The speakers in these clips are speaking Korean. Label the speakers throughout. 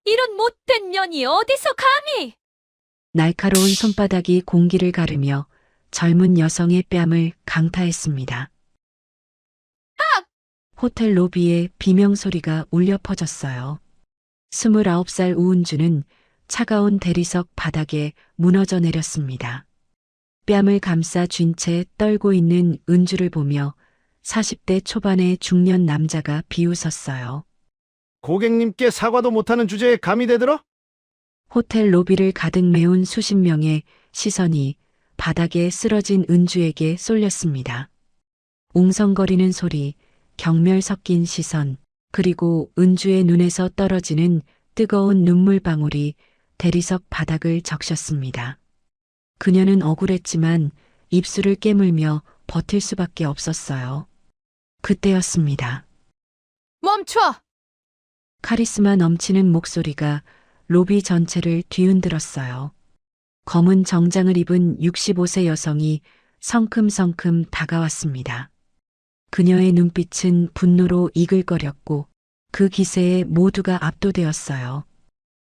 Speaker 1: 이런 못된 년이 어디서 감히!
Speaker 2: 날카로운 손바닥이 공기를 가르며 젊은 여성의 뺨을 강타했습니다. 호텔 로비에 비명소리가 울려 퍼졌어요. 29살 우은주는 차가운 대리석 바닥에 무너져 내렸습니다. 뺨을 감싸 쥔 채 떨고 있는 은주를 보며 40대 초반의 중년 남자가 비웃었어요.
Speaker 3: 고객님께 사과도 못하는 주제에 감히 대들어?
Speaker 2: 호텔 로비를 가득 메운 수십 명의 시선이 바닥에 쓰러진 은주에게 쏠렸습니다. 웅성거리는 소리, 경멸 섞인 시선, 그리고 은주의 눈에서 떨어지는 뜨거운 눈물방울이 대리석 바닥을 적셨습니다. 그녀는 억울했지만 입술을 깨물며 버틸 수밖에 없었어요. 그때였습니다.
Speaker 1: 멈춰!
Speaker 2: 카리스마 넘치는 목소리가 로비 전체를 뒤흔들었어요. 검은 정장을 입은 65세 여성이 성큼성큼 다가왔습니다. 그녀의 눈빛은 분노로 이글거렸고 그 기세에 모두가 압도되었어요.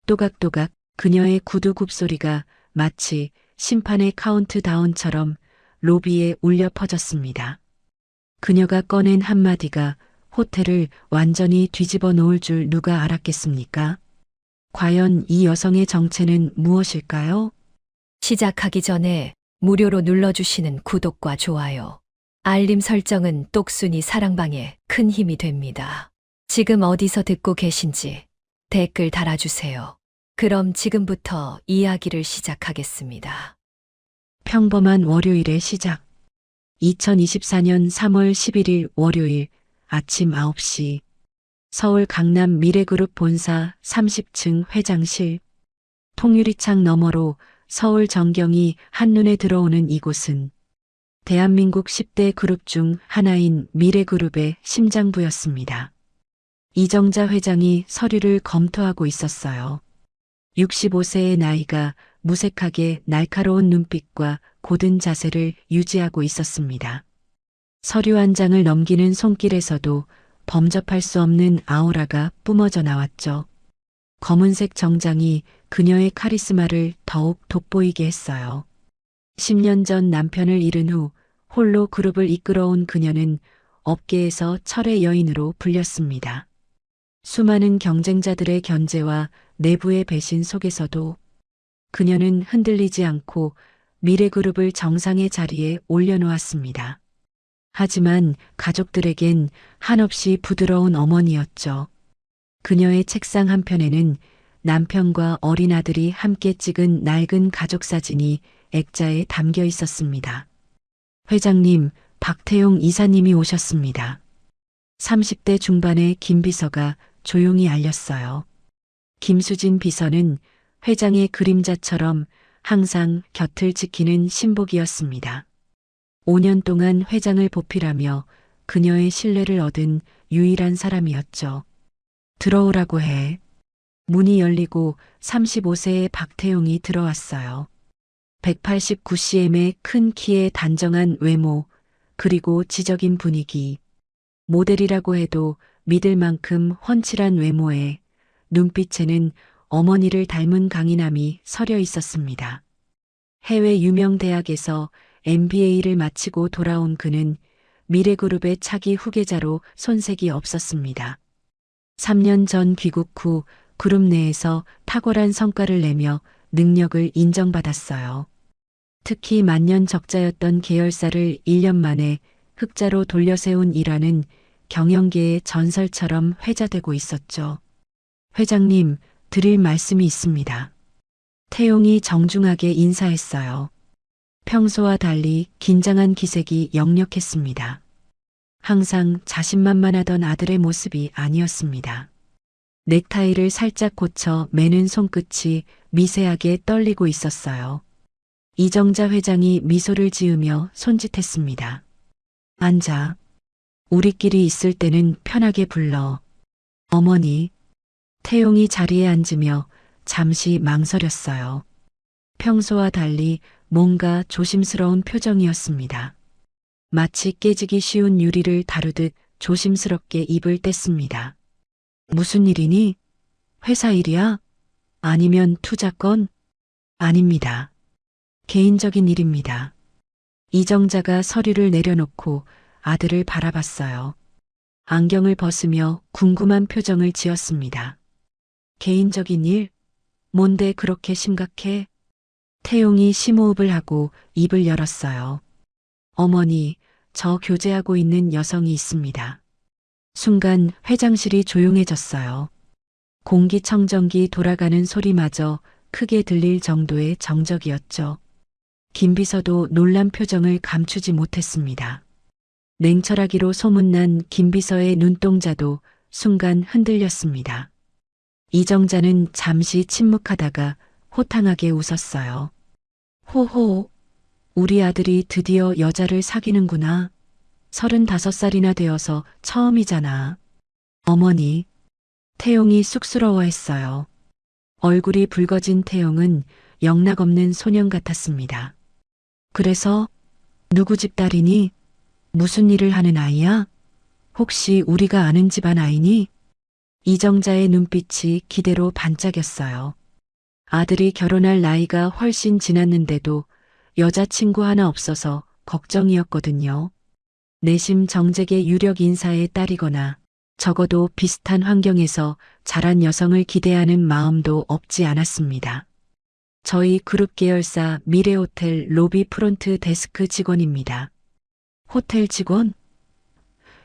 Speaker 2: 또각또각 그녀의 구두 굽소리가 마치 심판의 카운트다운처럼 로비에 울려 퍼졌습니다. 그녀가 꺼낸 한마디가 호텔을 완전히 뒤집어 놓을 줄 누가 알았겠습니까? 과연 이 여성의 정체는 무엇일까요?
Speaker 1: 시작하기 전에 무료로 눌러주시는 구독과 좋아요, 알림 설정은 똑순이 사랑방에 큰 힘이 됩니다. 지금 어디서 듣고 계신지 댓글 달아주세요. 그럼 지금부터 이야기를 시작하겠습니다.
Speaker 2: 평범한 월요일의 시작. 2024년 3월 11일 월요일 아침 9시 서울 강남 미래그룹 본사 30층 회장실. 통유리창 너머로 서울 전경이 한눈에 들어오는 이곳은 대한민국 10대 그룹 중 하나인 미래그룹의 심장부였습니다. 이정자 회장이 서류를 검토하고 있었어요. 65세의 나이가 무색하게 날카로운 눈빛과 고든 자세를 유지하고 있었습니다. 서류 한 장을 넘기는 손길에서도 범접할 수 없는 아우라가 뿜어져 나왔죠. 검은색 정장이 그녀의 카리스마를 더욱 돋보이게 했어요. 10년 전 남편을 잃은 후 홀로 그룹을 이끌어온 그녀는 업계에서 철의 여인으로 불렸습니다. 수많은 경쟁자들의 견제와 내부의 배신 속에서도 그녀는 흔들리지 않고 미래그룹을 정상의 자리에 올려놓았습니다. 하지만 가족들에겐 한없이 부드러운 어머니였죠. 그녀의 책상 한편에는 남편과 어린 아들이 함께 찍은 낡은 가족 사진이 액자에 담겨 있었습니다. 회장님, 박태용 이사님이 오셨습니다. 30대 중반의 김 비서가 조용히 알렸어요. 김수진 비서는 회장의 그림자처럼 항상 곁을 지키는 신복이었습니다. 5년 동안 회장을 보필하며 그녀의 신뢰를 얻은 유일한 사람이었죠. 들어오라고 해. 문이 열리고 35세의 박태용이 들어왔어요. 189cm의 큰 키에 단정한 외모, 그리고 지적인 분위기. 모델이라고 해도 믿을 만큼 훤칠한 외모에 눈빛에는 어머니를 닮은 강인함이 서려 있었습니다. 해외 유명 대학에서 MBA를 마치고 돌아온 그는 미래그룹의 차기 후계자로 손색이 없었습니다. 3년 전 귀국 후 그룹 내에서 탁월한 성과를 내며 능력을 인정받았어요. 특히 만년 적자였던 계열사를 1년 만에 흑자로 돌려세운 일화는 경영계의 전설처럼 회자되고 있었죠. 회장님, 드릴 말씀이 있습니다. 태용이 정중하게 인사했어요. 평소와 달리 긴장한 기색이 역력했습니다. 항상 자신만만하던 아들의 모습이 아니었습니다. 넥타이를 살짝 고쳐 매는 손끝이 미세하게 떨리고 있었어요. 이정자 회장이 미소를 지으며 손짓했습니다. 앉아. 우리끼리 있을 때는 편하게 불러. 어머니. 태용이 자리에 앉으며 잠시 망설였어요. 평소와 달리 뭔가 조심스러운 표정이었습니다. 마치 깨지기 쉬운 유리를 다루듯 조심스럽게 입을 뗐습니다. 무슨 일이니? 회사 일이야? 아니면 투자건? 아닙니다. 개인적인 일입니다. 이정자가 서류를 내려놓고 아들을 바라봤어요. 안경을 벗으며 궁금한 표정을 지었습니다. 개인적인 일? 뭔데 그렇게 심각해? 태용이 심호흡을 하고 입을 열었어요. 어머니, 저 교제하고 있는 여성이 있습니다. 순간 회장실이 조용해졌어요. 공기청정기 돌아가는 소리마저 크게 들릴 정도의 정적이었죠. 김 비서도 놀란 표정을 감추지 못했습니다. 냉철하기로 소문난 김 비서의 눈동자도 순간 흔들렸습니다. 이정자는 잠시 침묵하다가 호탕하게 웃었어요. 호호, 우리 아들이 드디어 여자를 사귀는구나. 35살이나 되어서 처음이잖아. 어머니, 태용이 쑥스러워했어요. 얼굴이 붉어진 태용은 영락없는 소년 같았습니다. 그래서 누구 집 딸이니? 무슨 일을 하는 아이야? 혹시 우리가 아는 집안 아이니? 이정자의 눈빛이 기대로 반짝였어요. 아들이 결혼할 나이가 훨씬 지났는데도 여자친구 하나 없어서 걱정이었거든요. 내심 정재계 유력 인사의 딸이거나 적어도 비슷한 환경에서 자란 여성을 기대하는 마음도 없지 않았습니다. 저희 그룹 계열사 미래호텔 로비 프론트 데스크 직원입니다. 호텔 직원?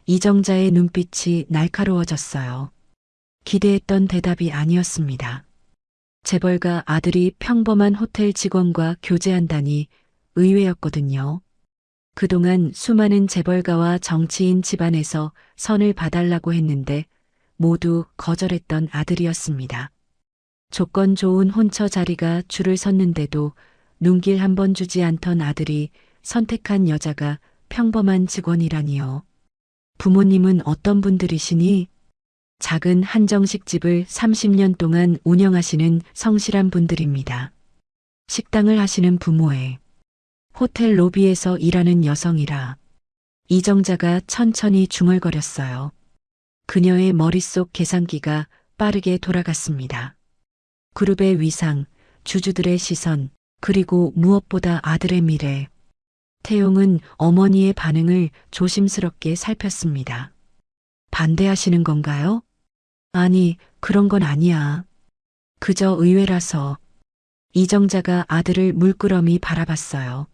Speaker 2: 이정자의 눈빛이 날카로워졌어요. 기대했던 대답이 아니었습니다. 재벌가 아들이 평범한 호텔 직원과 교제한다니 의외였거든요. 그동안 수많은 재벌가와 정치인 집안에서 선을 봐달라고 했는데 모두 거절했던 아들이었습니다. 조건 좋은 혼처 자리가 줄을 섰는데도 눈길 한 번 주지 않던 아들이 선택한 여자가 평범한 직원이라니요. 부모님은 어떤 분들이시니? 작은 한정식집을 30년 동안 운영하시는 성실한 분들입니다. 식당을 하시는 부모에 호텔 로비에서 일하는 여성이라 이정자가 천천히 중얼거렸어요. 그녀의 머릿속 계산기가 빠르게 돌아갔습니다. 그룹의 위상, 주주들의 시선, 그리고 무엇보다 아들의 미래. 태용은 어머니의 반응을 조심스럽게 살폈습니다. 반대하시는 건가요? 아니, 그런 건 아니야. 그저 의외라서. 이정자가 아들을 물끄러미 바라봤어요.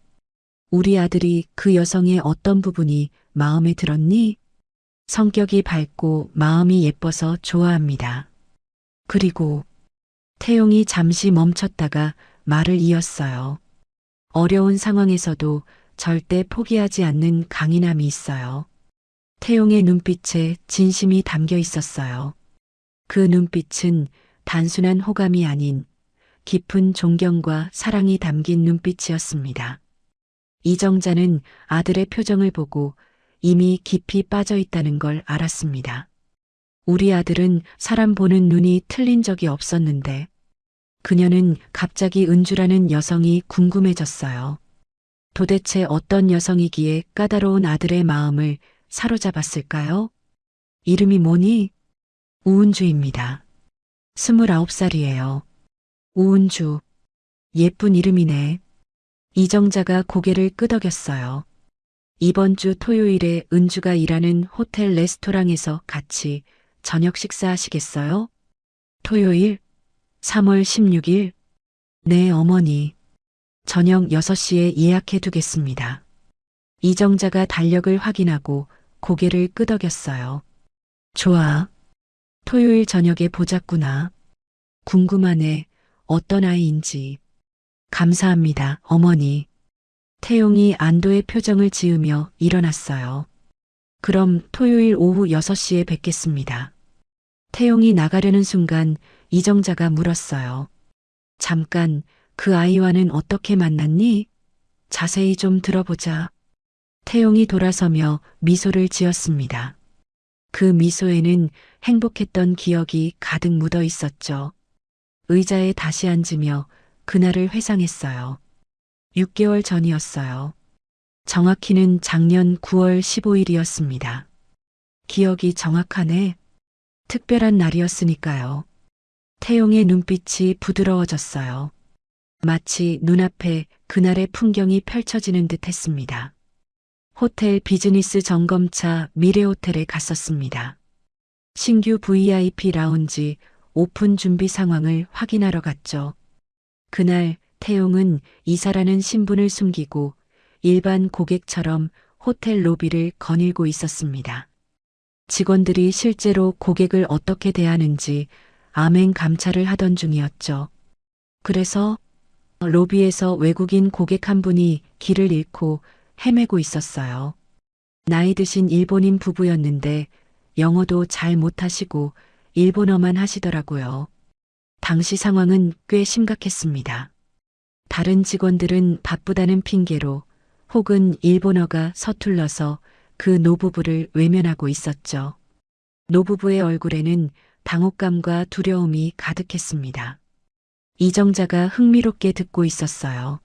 Speaker 2: 우리 아들이 그 여성의 어떤 부분이 마음에 들었니? 성격이 밝고 마음이 예뻐서 좋아합니다. 그리고 태용이 잠시 멈췄다가 말을 이었어요. 어려운 상황에서도 절대 포기하지 않는 강인함이 있어요. 태용의 눈빛에 진심이 담겨 있었어요. 그 눈빛은 단순한 호감이 아닌 깊은 존경과 사랑이 담긴 눈빛이었습니다. 이정자는 아들의 표정을 보고 이미 깊이 빠져 있다는 걸 알았습니다. 우리 아들은 사람 보는 눈이 틀린 적이 없었는데 그녀는 갑자기 은주라는 여성이 궁금해졌어요. 도대체 어떤 여성이기에 까다로운 아들의 마음을 사로잡았을까요? 이름이 뭐니? 우은주입니다. 29살이에요. 우은주. 예쁜 이름이네. 이정자가 고개를 끄덕였어요. 이번 주 토요일에 은주가 일하는 호텔 레스토랑에서 같이 저녁 식사하시겠어요? 토요일? 3월 16일? 네, 어머니. 저녁 6시에 예약해 두겠습니다. 이정자가 달력을 확인하고 고개를 끄덕였어요. 좋아. 토요일 저녁에 보자꾸나. 궁금하네. 어떤 아이인지. 감사합니다, 어머니. 태용이 안도의 표정을 지으며 일어났어요. 그럼 토요일 오후 6시에 뵙겠습니다. 태용이 나가려는 순간 이정자가 물었어요. 잠깐, 그 아이와는 어떻게 만났니? 자세히 좀 들어보자. 태용이 돌아서며 미소를 지었습니다. 그 미소에는 행복했던 기억이 가득 묻어 있었죠. 의자에 다시 앉으며 그날을 회상했어요. 6개월 전이었어요. 정확히는 작년 9월 15일이었습니다. 기억이 정확하네. 특별한 날이었으니까요. 태용의 눈빛이 부드러워졌어요. 마치 눈앞에 그날의 풍경이 펼쳐지는 듯 했습니다. 호텔 비즈니스 점검차 미래호텔에 갔었습니다. 신규 VIP 라운지 오픈 준비 상황을 확인하러 갔죠. 그날 태용은 이사라는 신분을 숨기고 일반 고객처럼 호텔 로비를 거닐고 있었습니다. 직원들이 실제로 고객을 어떻게 대하는지 암행 감찰을 하던 중이었죠. 그래서 로비에서 외국인 고객 한 분이 길을 잃고 헤매고 있었어요. 나이 드신 일본인 부부였는데 영어도 잘 못하시고 일본어만 하시더라고요. 당시 상황은 꽤 심각했습니다. 다른 직원들은 바쁘다는 핑계로 혹은 일본어가 서툴러서 그 노부부를 외면하고 있었죠. 노부부의 얼굴에는 당혹감과 두려움이 가득했습니다. 이정자가 흥미롭게 듣고 있었어요.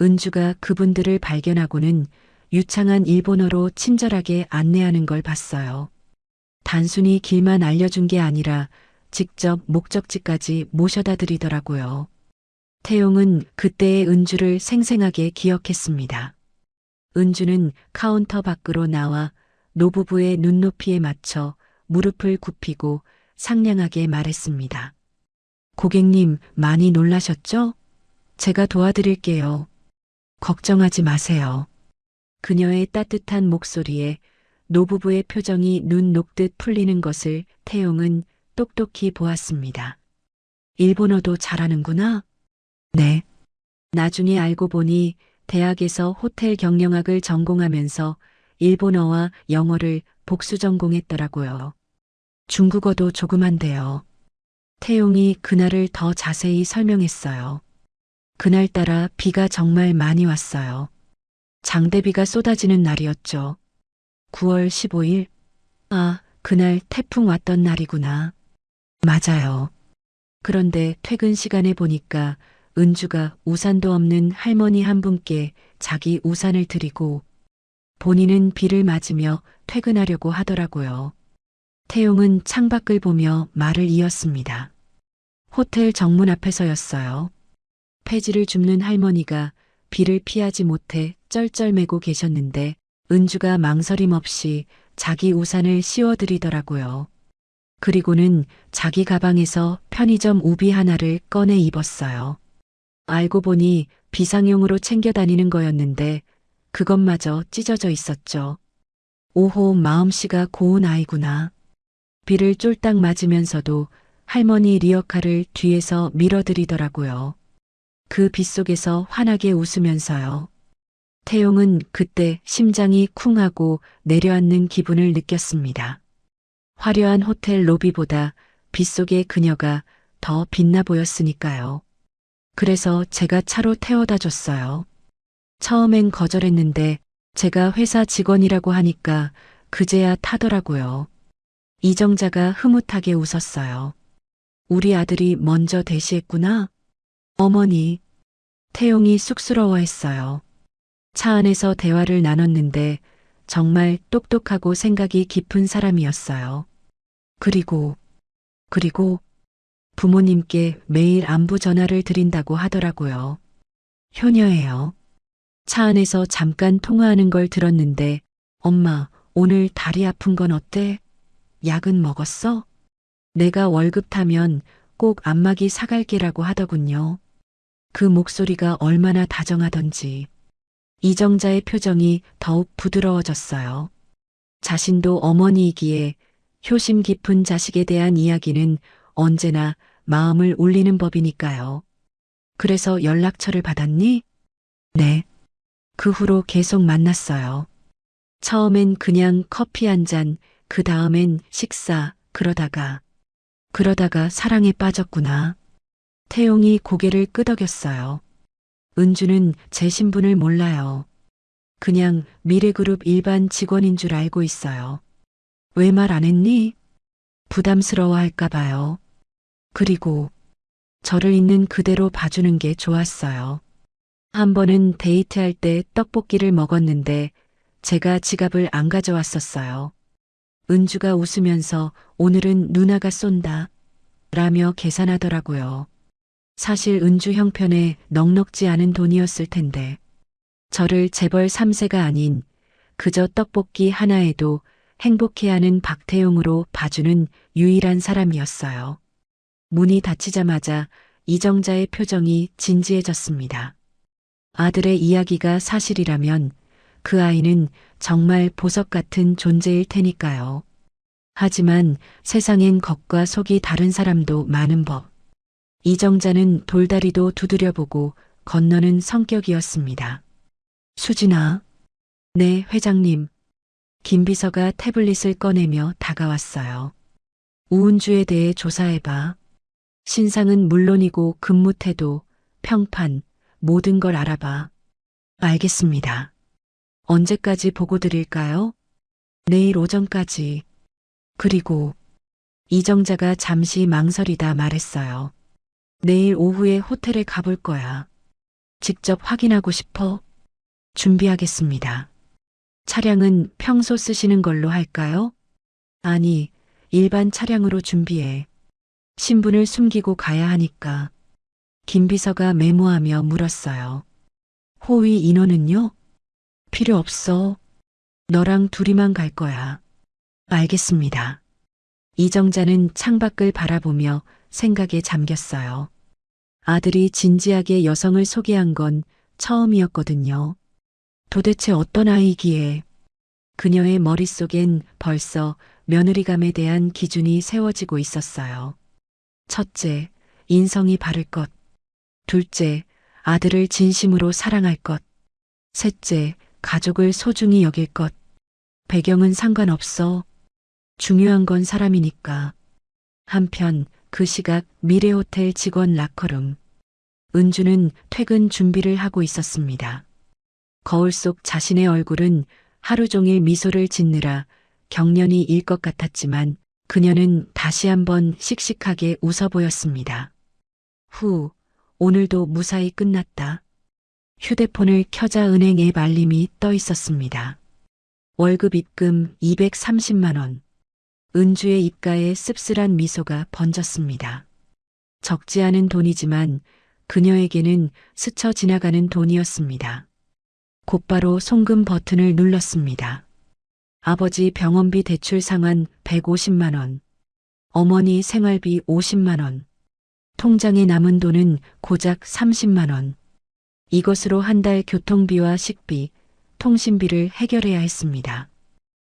Speaker 2: 은주가 그분들을 발견하고는 유창한 일본어로 친절하게 안내하는 걸 봤어요. 단순히 길만 알려준 게 아니라 직접 목적지까지 모셔다 드리더라고요. 태용은 그때의 은주를 생생하게 기억했습니다. 은주는 카운터 밖으로 나와 노부부의 눈높이에 맞춰 무릎을 굽히고 상냥하게 말했습니다. 고객님, 많이 놀라셨죠? 제가 도와드릴게요. 걱정하지 마세요. 그녀의 따뜻한 목소리에 노부부의 표정이 눈 녹듯 풀리는 것을 태용은 똑똑히 보았습니다. 일본어도 잘하는구나? 네. 나중에 알고 보니 대학에서 호텔 경영학을 전공하면서 일본어와 영어를 복수 전공했더라고요. 중국어도 조금 한대요. 태용이 그날을 더 자세히 설명했어요. 그날따라 비가 정말 많이 왔어요. 장대비가 쏟아지는 날이었죠. 9월 15일? 아, 그날 태풍 왔던 날이구나. 맞아요. 그런데 퇴근 시간에 보니까 은주가 우산도 없는 할머니 한 분께 자기 우산을 드리고 본인은 비를 맞으며 퇴근하려고 하더라고요. 태용은 창밖을 보며 말을 이었습니다. 호텔 정문 앞에서였어요. 폐지를 줍는 할머니가 비를 피하지 못해 쩔쩔매고 계셨는데 은주가 망설임 없이 자기 우산을 씌워드리더라고요. 그리고는 자기 가방에서 편의점 우비 하나를 꺼내 입었어요. 알고 보니 비상용으로 챙겨 다니는 거였는데 그것마저 찢어져 있었죠. 오호, 마음씨가 고운 아이구나. 비를 쫄딱 맞으면서도 할머니 리어카를 뒤에서 밀어드리더라고요. 그 빗속에서 환하게 웃으면서요. 태용은 그때 심장이 쿵하고 내려앉는 기분을 느꼈습니다. 화려한 호텔 로비보다 빗속의 그녀가 더 빛나 보였으니까요. 그래서 제가 차로 태워다 줬어요. 처음엔 거절했는데 제가 회사 직원이라고 하니까 그제야 타더라고요. 이정자가 흐뭇하게 웃었어요. 우리 아들이 먼저 대시했구나. 어머니. 태용이 쑥스러워했어요. 차 안에서 대화를 나눴는데 정말 똑똑하고 생각이 깊은 사람이었어요. 그리고 부모님께 매일 안부 전화를 드린다고 하더라고요. 효녀예요. 차 안에서 잠깐 통화하는 걸 들었는데 엄마, 오늘 다리 아픈 건 어때? 약은 먹었어? 내가 월급 타면 꼭 안마기 사갈게라고 하더군요. 그 목소리가 얼마나 다정하던지. 이정자의 표정이 더욱 부드러워졌어요. 자신도 어머니이기에 효심 깊은 자식에 대한 이야기는 언제나 마음을 울리는 법이니까요. 그래서 연락처를 받았니? 네. 그 후로 계속 만났어요. 처음엔 그냥 커피 한 잔, 그 다음엔 식사, 그러다가 사랑에 빠졌구나. 태용이 고개를 끄덕였어요. 은주는 제 신분을 몰라요. 그냥 미래그룹 일반 직원인 줄 알고 있어요. 왜 말 안 했니? 부담스러워 할까 봐요. 그리고 저를 있는 그대로 봐주는 게 좋았어요. 한 번은 데이트할 때 떡볶이를 먹었는데 제가 지갑을 안 가져왔었어요. 은주가 웃으면서 오늘은 누나가 쏜다. 라며 계산하더라고요. 사실 은주 형편에 넉넉지 않은 돈이었을 텐데 저를 재벌 3세가 아닌 그저 떡볶이 하나에도 행복해하는 박태용으로 봐주는 유일한 사람이었어요. 문이 닫히자마자 이정자의 표정이 진지해졌습니다. 아들의 이야기가 사실이라면 그 아이는 정말 보석 같은 존재일 테니까요. 하지만 세상엔 겉과 속이 다른 사람도 많은 법. 이정자는 돌다리도 두드려보고 건너는 성격이었습니다. 수진아. 네, 회장님. 김 비서가 태블릿을 꺼내며 다가왔어요. 우은주에 대해 조사해봐. 신상은 물론이고 근무 태도, 평판, 모든 걸 알아봐. 알겠습니다. 언제까지 보고 드릴까요? 내일 오전까지. 그리고 이정자가 잠시 망설이다 말했어요. 내일 오후에 호텔에 가볼 거야. 직접 확인하고 싶어? 준비하겠습니다. 차량은 평소 쓰시는 걸로 할까요? 아니, 일반 차량으로 준비해. 신분을 숨기고 가야 하니까. 김 비서가 메모하며 물었어요. 호위 인원은요? 필요 없어. 너랑 둘이만 갈 거야. 알겠습니다. 이정자는 창밖을 바라보며 생각에 잠겼어요. 아들이 진지하게 여성을 소개한 건 처음이었거든요. 도대체 어떤 아이기에 그녀의 머릿속엔 벌써 며느리감에 대한 기준이 세워지고 있었어요. 첫째, 인성이 바를 것. 둘째, 아들을 진심으로 사랑할 것. 셋째, 가족을 소중히 여길 것. 배경은 상관없어. 중요한 건 사람이니까. 한편 그 시각 미래호텔 직원 라커룸. 은주는 퇴근 준비를 하고 있었습니다. 거울 속 자신의 얼굴은 하루 종일 미소를 짓느라 경련이 일 것 같았지만 그녀는 다시 한번 씩씩하게 웃어 보였습니다. 오늘도 무사히 끝났다. 휴대폰을 켜자 은행 앱 알림이 떠 있었습니다. 월급 입금 230만 원. 은주의 입가에 씁쓸한 미소가 번졌습니다. 적지 않은 돈이지만 그녀에게는 스쳐 지나가는 돈이었습니다. 곧바로 송금 버튼을 눌렀습니다. 아버지 병원비 대출 상환 150만 원. 어머니 생활비 50만 원. 통장에 남은 돈은 고작 30만 원. 이것으로 한 달 교통비와 식비, 통신비를 해결해야 했습니다.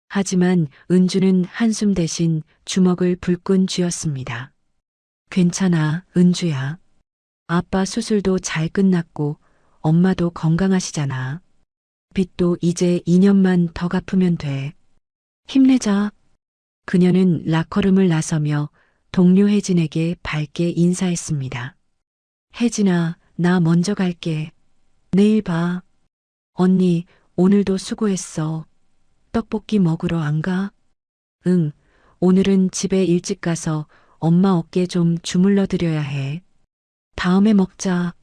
Speaker 2: 하지만 은주는 한숨 대신 주먹을 불끈 쥐었습니다. 괜찮아, 은주야. 아빠 수술도 잘 끝났고 엄마도 건강하시잖아. 빚도 이제 2년만 더 갚으면 돼. 힘내자. 그녀는 라커룸을 나서며 동료 혜진에게 밝게 인사했습니다. 혜진아, 나 먼저 갈게. 내일 봐. 언니, 오늘도 수고했어. 떡볶이 먹으러 안 가? 응, 오늘은 집에 일찍 가서 엄마 어깨 좀 주물러 드려야 해. 다음에 먹자.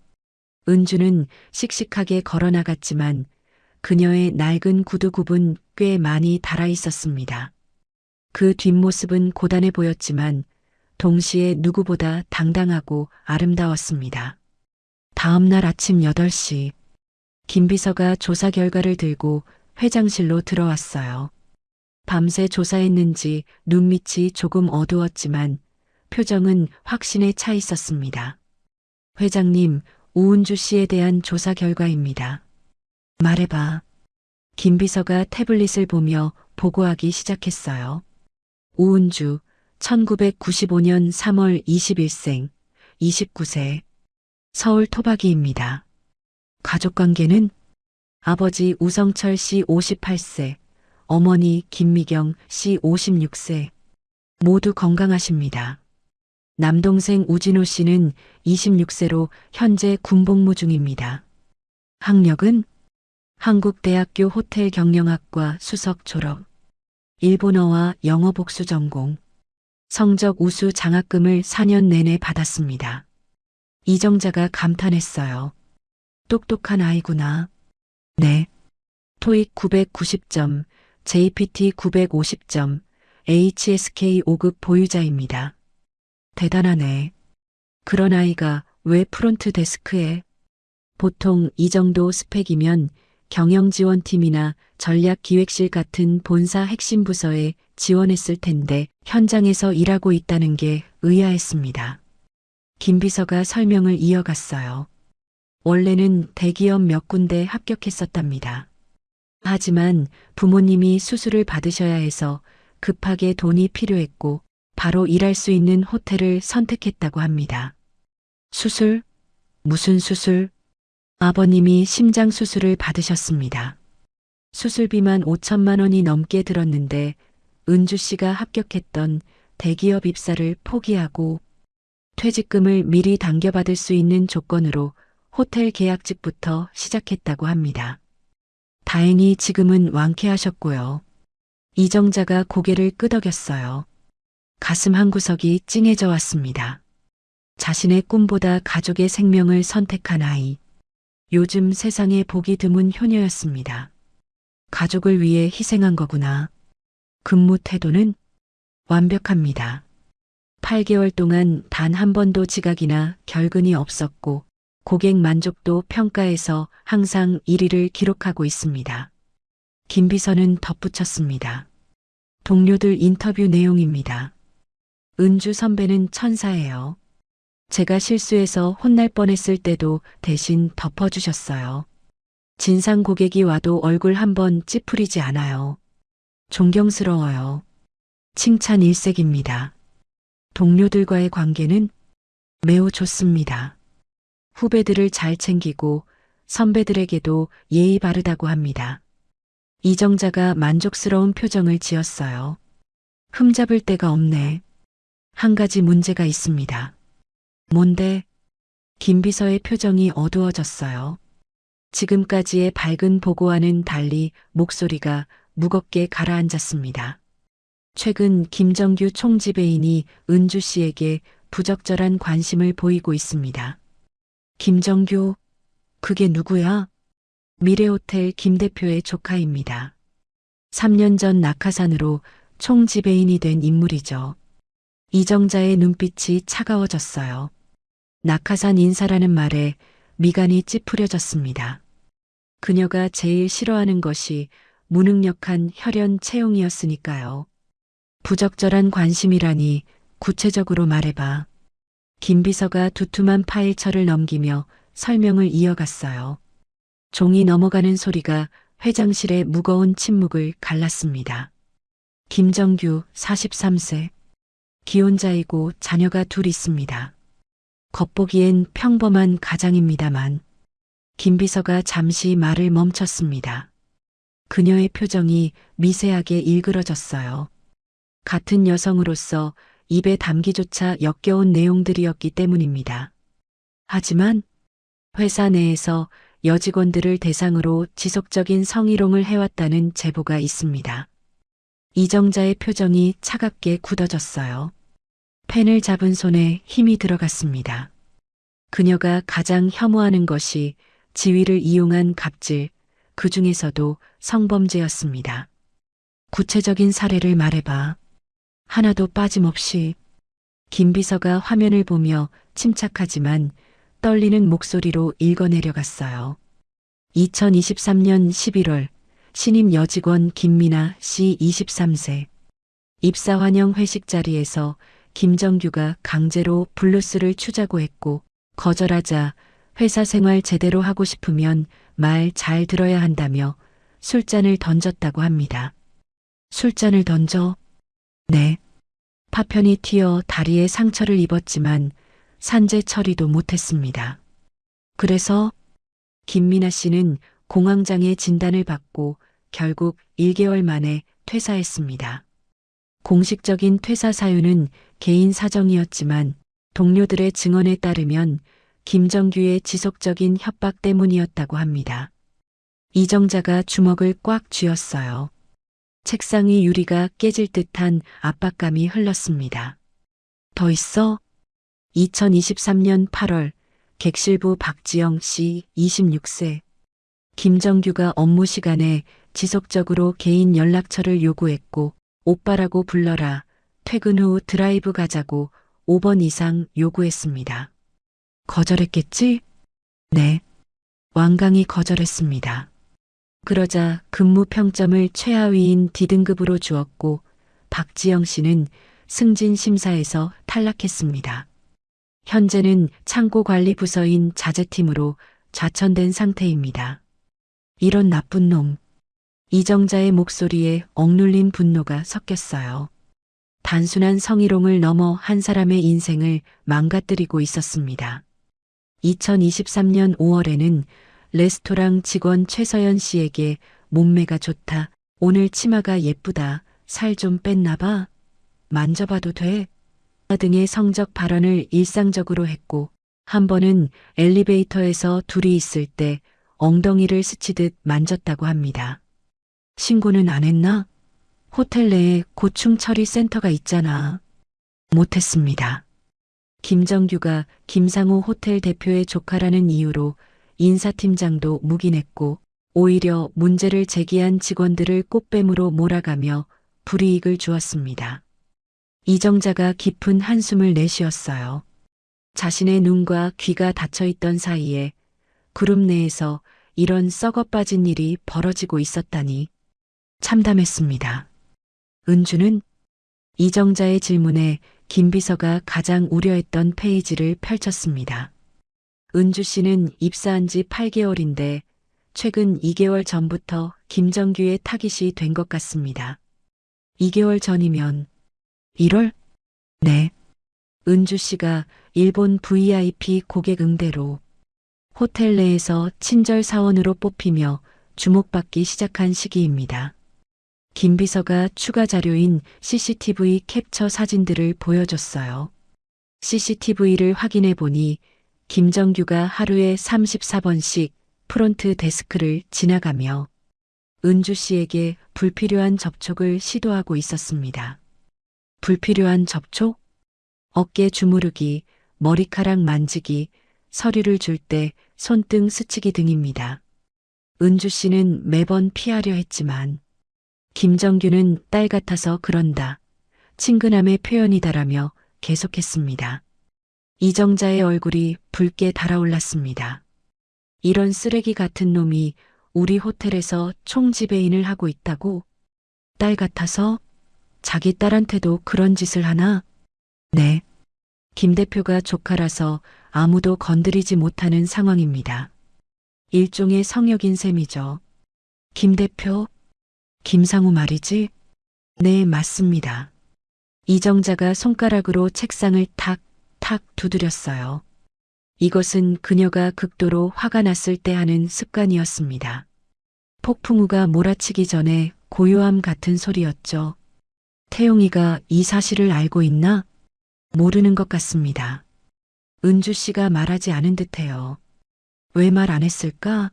Speaker 2: 은주는 씩씩하게 걸어 나갔지만 그녀의 낡은 구두굽은 꽤 많이 달아 있었습니다. 그 뒷모습은 고단해 보였지만 동시에 누구보다 당당하고 아름다웠습니다. 다음 날 아침 8시, 김 비서가 조사 결과를 들고 회장실로 들어왔어요. 밤새 조사했는지 눈밑이 조금 어두웠지만 표정은 확신에 차 있었습니다. 회장님, 우은주 씨에 대한 조사 결과입니다. 말해봐. 김 비서가 태블릿을 보며 보고하기 시작했어요. 우은주, 1995년 3월 20일생, 29세, 서울 토박이입니다. 가족관계는 아버지 우성철 씨 58세, 어머니 김미경 씨 56세, 모두 건강하십니다. 남동생 우진호 씨는 26세로 현재 군복무 중입니다. 학력은 한국대학교 호텔경영학과 수석 졸업, 일본어와 영어 복수 전공, 성적 우수 장학금을 4년 내내 받았습니다. 이정자가 감탄했어요. 똑똑한 아이구나. 네. 토익 990점, JPT 950점, HSK 5급 보유자입니다. 대단하네. 그런 아이가 왜 프론트 데스크에? 보통 이 정도 스펙이면 경영지원팀이나 전략기획실 같은 본사 핵심 부서에 지원했을 텐데 현장에서 일하고 있다는 게 의아했습니다. 김 비서가 설명을 이어갔어요. 원래는 대기업 몇 군데 합격했었답니다. 하지만 부모님이 수술을 받으셔야 해서 급하게 돈이 필요했고 바로 일할 수 있는 호텔을 선택했다고 합니다. 수술? 무슨 수술? 아버님이 심장 수술을 받으셨습니다. 수술비만 5천만 원이 넘게 들었는데 은주 씨가 합격했던 대기업 입사를 포기하고 퇴직금을 미리 당겨받을 수 있는 조건으로 호텔 계약직부터 시작했다고 합니다. 다행히 지금은 완쾌하셨고요. 이정자가 고개를 끄덕였어요. 가슴 한구석이 찡해져 왔습니다. 자신의 꿈보다 가족의 생명을 선택한 아이. 요즘 세상에 보기 드문 효녀였습니다. 가족을 위해 희생한 거구나. 근무 태도는 완벽합니다. 8개월 동안 단 한 번도 지각이나 결근이 없었고 고객 만족도 평가에서 항상 1위를 기록하고 있습니다. 김 비서는 덧붙였습니다. 동료들 인터뷰 내용입니다. 은주 선배는 천사예요. 제가 실수해서 혼날 뻔했을 때도 대신 덮어주셨어요. 진상 고객이 와도 얼굴 한번 찌푸리지 않아요. 존경스러워요. 칭찬 일색입니다. 동료들과의 관계는 매우 좋습니다. 후배들을 잘 챙기고 선배들에게도 예의 바르다고 합니다. 이정자가 만족스러운 표정을 지었어요. 흠잡을 데가 없네. 한 가지 문제가 있습니다. 뭔데? 김 비서의 표정이 어두워졌어요. 지금까지의 밝은 보고와는 달리 목소리가 무겁게 가라앉았습니다. 최근 김정규 총지배인이 은주 씨에게 부적절한 관심을 보이고 있습니다. 김정규, 그게 누구야? 미래호텔 김 대표의 조카입니다. 3년 전 낙하산으로 총지배인이 된 인물이죠. 이정자의 눈빛이 차가워졌어요. 낙하산 인사라는 말에 미간이 찌푸려졌습니다. 그녀가 제일 싫어하는 것이 무능력한 혈연 채용이었으니까요. 부적절한 관심이라니 구체적으로 말해봐. 김 비서가 두툼한 파일철을 넘기며 설명을 이어갔어요. 종이 넘어가는 소리가 회장실의 무거운 침묵을 갈랐습니다. 김정규 43세. 기혼자이고 자녀가 둘 있습니다. 겉보기엔 평범한 가장입니다만 김 비서가 잠시 말을 멈췄습니다. 그녀의 표정이 미세하게 일그러졌어요. 같은 여성으로서 입에 담기조차 역겨운 내용들이었기 때문입니다. 하지만 회사 내에서 여직원들을 대상으로 지속적인 성희롱을 해왔다는 제보가 있습니다. 이정자의 표정이 차갑게 굳어졌어요. 펜을 잡은 손에 힘이 들어갔습니다. 그녀가 가장 혐오하는 것이 지위를 이용한 갑질, 그 중에서도 성범죄였습니다. 구체적인 사례를 말해봐. 하나도 빠짐없이. 김 비서가 화면을 보며 침착하지만 떨리는 목소리로 읽어내려갔어요. 2023년 11월 신임 여직원 김미나 씨 23세. 입사 환영 회식 자리에서 김정규가 강제로 블루스를 추자고 했고 거절하자 회사 생활 제대로 하고 싶으면 말 잘 들어야 한다며 술잔을 던졌다고 합니다. 술잔을 던져? 네. 파편이 튀어 다리에 상처를 입었지만 산재 처리도 못했습니다. 그래서 김미나 씨는 공황장애 진단을 받고 결국 1개월 만에 퇴사했습니다. 공식적인 퇴사 사유는 개인 사정이었지만 동료들의 증언에 따르면 김정규의 지속적인 협박 때문이었다고 합니다. 이정자가 주먹을 꽉 쥐었어요. 책상 위 유리가 깨질 듯한 압박감이 흘렀습니다. 더 있어? 2023년 8월 객실부 박지영 씨 26세. 김정규가 업무 시간에 지속적으로 개인 연락처를 요구했고 오빠라고 불러라, 퇴근 후 드라이브 가자고 5번 이상 요구했습니다. 거절했겠지? 네. 완강히 거절했습니다. 그러자 근무 평점을 최하위인 D등급으로 주었고 박지영 씨는 승진 심사에서 탈락했습니다. 현재는 창고관리 부서인 자재팀으로 좌천된 상태입니다. 이런 나쁜 놈. 이정자의 목소리에 억눌린 분노가 섞였어요. 단순한 성희롱을 넘어 한 사람의 인생을 망가뜨리고 있었습니다. 2023년 5월에는 레스토랑 직원 최서연 씨에게 몸매가 좋다, 오늘 치마가 예쁘다, 살 좀 뺐나 봐, 만져봐도 돼? 등의 성적 발언을 일상적으로 했고, 한 번은 엘리베이터에서 둘이 있을 때 엉덩이를 스치듯 만졌다고 합니다. 신고는 안 했나? 호텔 내에 고충 처리 센터가 있잖아. 못했습니다. 김정규가 김상우 호텔 대표의 조카라는 이유로 인사팀장도 묵인했고 오히려 문제를 제기한 직원들을 꽃뱀으로 몰아가며 불이익을 주었습니다. 이정자가 깊은 한숨을 내쉬었어요. 자신의 눈과 귀가 닫혀있던 사이에 그룹 내에서 이런 썩어빠진 일이 벌어지고 있었다니 참담했습니다. 은주는 이정자의 질문에 김 비서가 가장 우려했던 페이지를 펼쳤습니다. 은주 씨는 입사한 지 8개월인데 최근 2개월 전부터 김정규의 타깃이 된 것 같습니다. 2개월 전이면 1월? 네. 은주 씨가 일본 VIP 고객 응대로 호텔 내에서 친절 사원으로 뽑히며 주목받기 시작한 시기입니다. 김 비서가 추가 자료인 CCTV 캡처 사진들을 보여줬어요. CCTV를 확인해 보니 김정규가 하루에 34번씩 프론트 데스크를 지나가며 은주 씨에게 불필요한 접촉을 시도하고 있었습니다. 불필요한 접촉? 어깨 주무르기, 머리카락 만지기, 서류를 줄 때 손등 스치기 등입니다. 은주 씨는 매번 피하려 했지만 김정규는 딸 같아서 그런다, 친근함의 표현이다라며 계속했습니다. 이정자의 얼굴이 붉게 달아올랐습니다. 이런 쓰레기 같은 놈이 우리 호텔에서 총지배인을 하고 있다고? 딸 같아서? 자기 딸한테도 그런 짓을 하나? 네. 김 대표가 조카라서 아무도 건드리지 못하는 상황입니다. 일종의 성역인 셈이죠. 김 대표? 김상우 말이지? 네, 맞습니다. 이정자가 손가락으로 책상을 탁탁 두드렸어요. 이것은 그녀가 극도로 화가 났을 때 하는 습관이었습니다. 폭풍우가 몰아치기 전에 고요함 같은 소리였죠. 태용이가 이 사실을 알고 있나? 모르는 것 같습니다. 은주 씨가 말하지 않은 듯해요. 왜 말 안 했을까?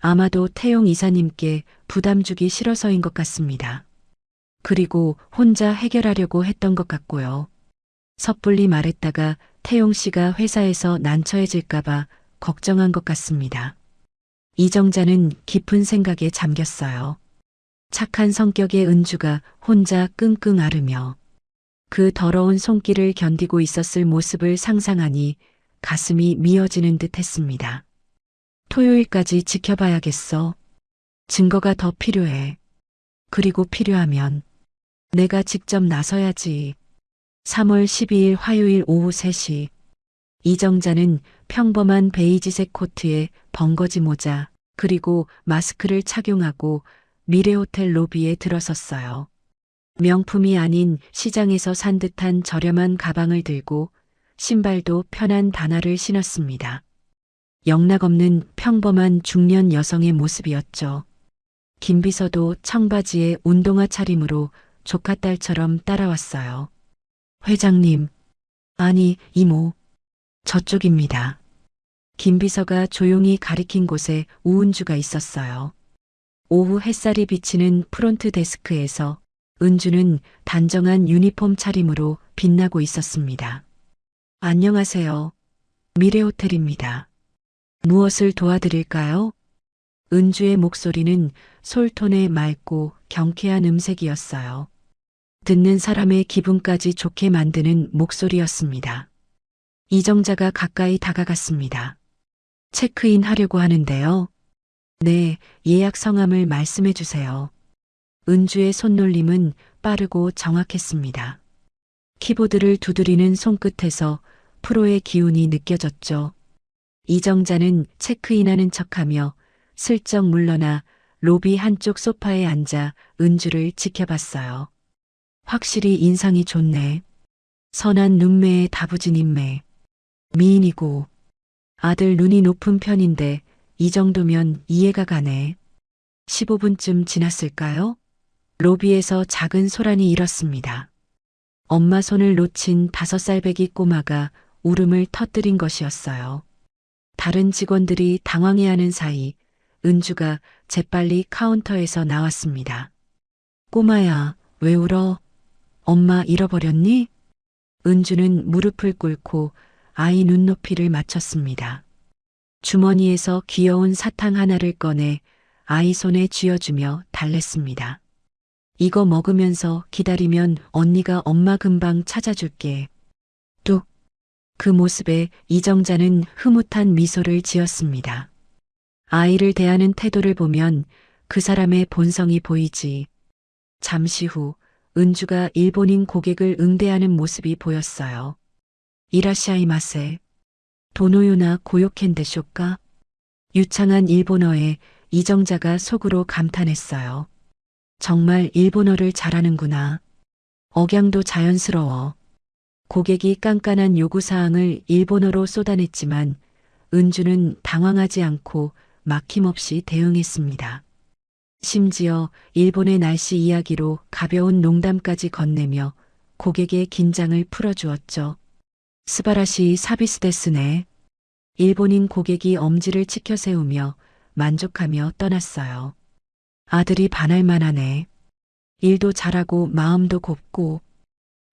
Speaker 2: 아마도 태용 이사님께 부담 주기 싫어서인 것 같습니다. 그리고 혼자 해결하려고 했던 것 같고요. 섣불리 말했다가 태용 씨가 회사에서 난처해질까봐 걱정한 것 같습니다. 이정자는 깊은 생각에 잠겼어요. 착한 성격의 은주가 혼자 끙끙 앓으며 그 더러운 손길을 견디고 있었을 모습을 상상하니 가슴이 미어지는 듯 했습니다. 토요일까지 지켜봐야겠어. 증거가 더 필요해. 그리고 필요하면 내가 직접 나서야지. 3월 12일 화요일 오후 3시. 이정자는 평범한 베이지색 코트에 벙거지 모자 그리고 마스크를 착용하고 미래호텔 로비에 들어섰어요. 명품이 아닌 시장에서 산 듯한 저렴한 가방을 들고 신발도 편한 단화를 신었습니다. 영락없는 평범한 중년 여성의 모습이었죠. 김 비서도 청바지에 운동화 차림으로 조카딸처럼 따라왔어요. 회장님, 아니 이모, 저쪽입니다. 김 비서가 조용히 가리킨 곳에 우은주가 있었어요. 오후 햇살이 비치는 프론트 데스크에서 은주는 단정한 유니폼 차림으로 빛나고 있었습니다. 안녕하세요. 미래호텔입니다. 무엇을 도와드릴까요? 은주의 목소리는 솔톤의 맑고 경쾌한 음색이었어요. 듣는 사람의 기분까지 좋게 만드는 목소리였습니다. 이정자가 가까이 다가갔습니다. 체크인 하려고 하는데요. 네, 예약 성함을 말씀해 주세요. 은주의 손놀림은 빠르고 정확했습니다. 키보드를 두드리는 손끝에서 프로의 기운이 느껴졌죠. 이정자는 체크인하는 척하며 슬쩍 물러나 로비 한쪽 소파에 앉아 은주를 지켜봤어요. 확실히 인상이 좋네. 선한 눈매에 다부진 인매. 미인이고 아들 눈이 높은 편인데 이 정도면 이해가 가네. 15분쯤 지났을까요? 로비에서 작은 소란이 일었습니다. 엄마 손을 놓친 5살배기 꼬마가 울음을 터뜨린 것이었어요. 다른 직원들이 당황해하는 사이 은주가 재빨리 카운터에서 나왔습니다. 꼬마야, 왜 울어? 엄마 잃어버렸니? 은주는 무릎을 꿇고 아이 눈높이를 맞췄습니다. 주머니에서 귀여운 사탕 하나를 꺼내 아이 손에 쥐어주며 달랬습니다. 이거 먹으면서 기다리면 언니가 엄마 금방 찾아줄게. 뚝. 그 모습에 이정자는 흐뭇한 미소를 지었습니다. 아이를 대하는 태도를 보면 그 사람의 본성이 보이지. 잠시 후 은주가 일본인 고객을 응대하는 모습이 보였어요. 이라시아이마세. 도노요나 고요켄데 쇼까? 유창한 일본어에 이정자가 속으로 감탄했어요. 정말 일본어를 잘하는구나. 억양도 자연스러워. 고객이 깐깐한 요구사항을 일본어로 쏟아냈지만 은주는 당황하지 않고 막힘없이 대응했습니다. 심지어 일본의 날씨 이야기로 가벼운 농담까지 건네며 고객의 긴장을 풀어주었죠. 스바라시 사비스 데스네. 일본인 고객이 엄지를 치켜 세우며 만족하며 떠났어요. 아들이 반할 만하네. 일도 잘하고 마음도 곱고.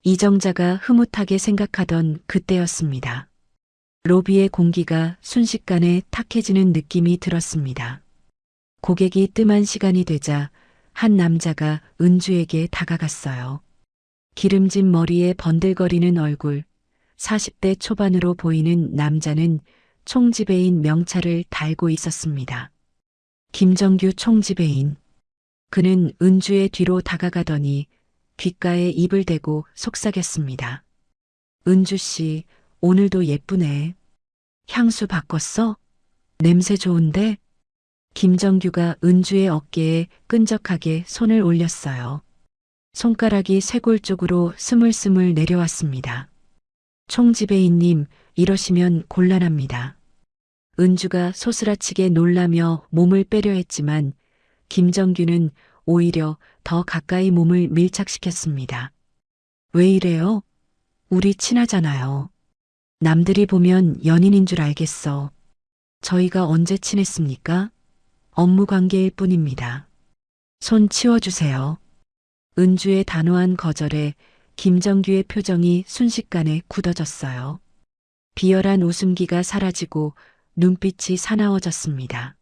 Speaker 2: 이정자가 흐뭇하게 생각하던 그때였습니다. 로비의 공기가 순식간에 탁해지는 느낌이 들었습니다. 고객이 뜸한 시간이 되자 한 남자가 은주에게 다가갔어요. 기름진 머리에 번들거리는 얼굴, 40대 초반으로 보이는 남자는 총지배인 명찰을 달고 있었습니다. 김정규 총지배인. 그는 은주의 뒤로 다가가더니 귓가에 입을 대고 속삭였습니다. 은주 씨, 오늘도 예쁘네. 향수 바꿨어? 냄새 좋은데? 김정규가 은주의 어깨에 끈적하게 손을 올렸어요. 손가락이 쇄골 쪽으로 스물스물 내려왔습니다. 총지배인님, 이러시면 곤란합니다. 은주가 소스라치게 놀라며 몸을 빼려 했지만 김정규는 오히려 더 가까이 몸을 밀착시켰습니다. 왜 이래요? 우리 친하잖아요. 남들이 보면 연인인 줄 알겠어. 저희가 언제 친했습니까? 업무 관계일 뿐입니다. 손 치워주세요. 은주의 단호한 거절에 김정규의 표정이 순식간에 굳어졌어요. 비열한 웃음기가 사라지고 눈빛이 사나워졌습니다.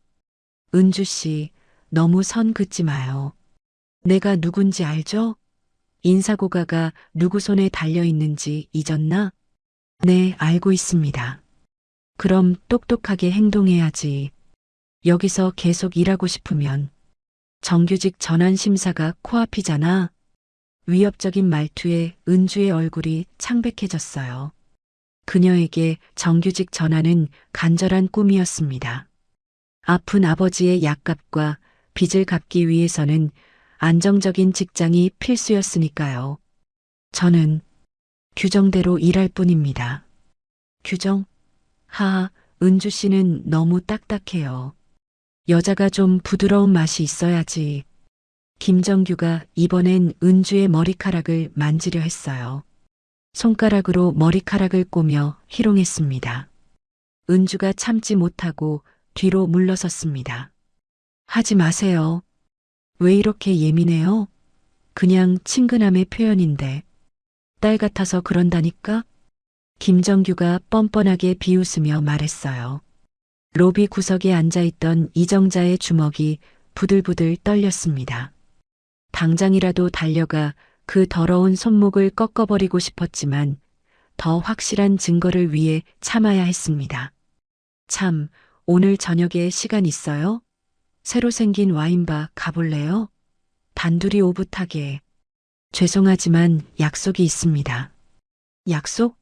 Speaker 2: 은주 씨, 너무 선 긋지 마요. 내가 누군지 알죠? 인사고가가 누구 손에 달려 있는지 잊었나? 네, 알고 있습니다. 그럼 똑똑하게 행동해야지. 여기서 계속 일하고 싶으면. 정규직 전환 심사가 코앞이잖아. 위협적인 말투에 은주의 얼굴이 창백해졌어요. 그녀에게 정규직 전환은 간절한 꿈이었습니다. 아픈 아버지의 약값과 빚을 갚기 위해서는 안정적인 직장이 필수였으니까요. 저는 규정대로 일할 뿐입니다. 규정? 하하, 은주 씨는 너무 딱딱해요. 여자가 좀 부드러운 맛이 있어야지. 김정규가 이번엔 은주의 머리카락을 만지려 했어요. 손가락으로 머리카락을 꼬며 희롱했습니다. 은주가 참지 못하고 뒤로 물러섰습니다. 하지 마세요. 왜 이렇게 예민해요? 그냥 친근함의 표현인데. 딸 같아서 그런다니까? 김정규가 뻔뻔하게 비웃으며 말했어요. 로비 구석에 앉아있던 이정자의 주먹이 부들부들 떨렸습니다. 당장이라도 달려가 그 더러운 손목을 꺾어버리고 싶었지만 더 확실한 증거를 위해 참아야 했습니다. 참, 오늘 저녁에 시간 있어요? 새로 생긴 와인바 가볼래요? 단둘이 오붓하게. 죄송하지만 약속이 있습니다. 약속?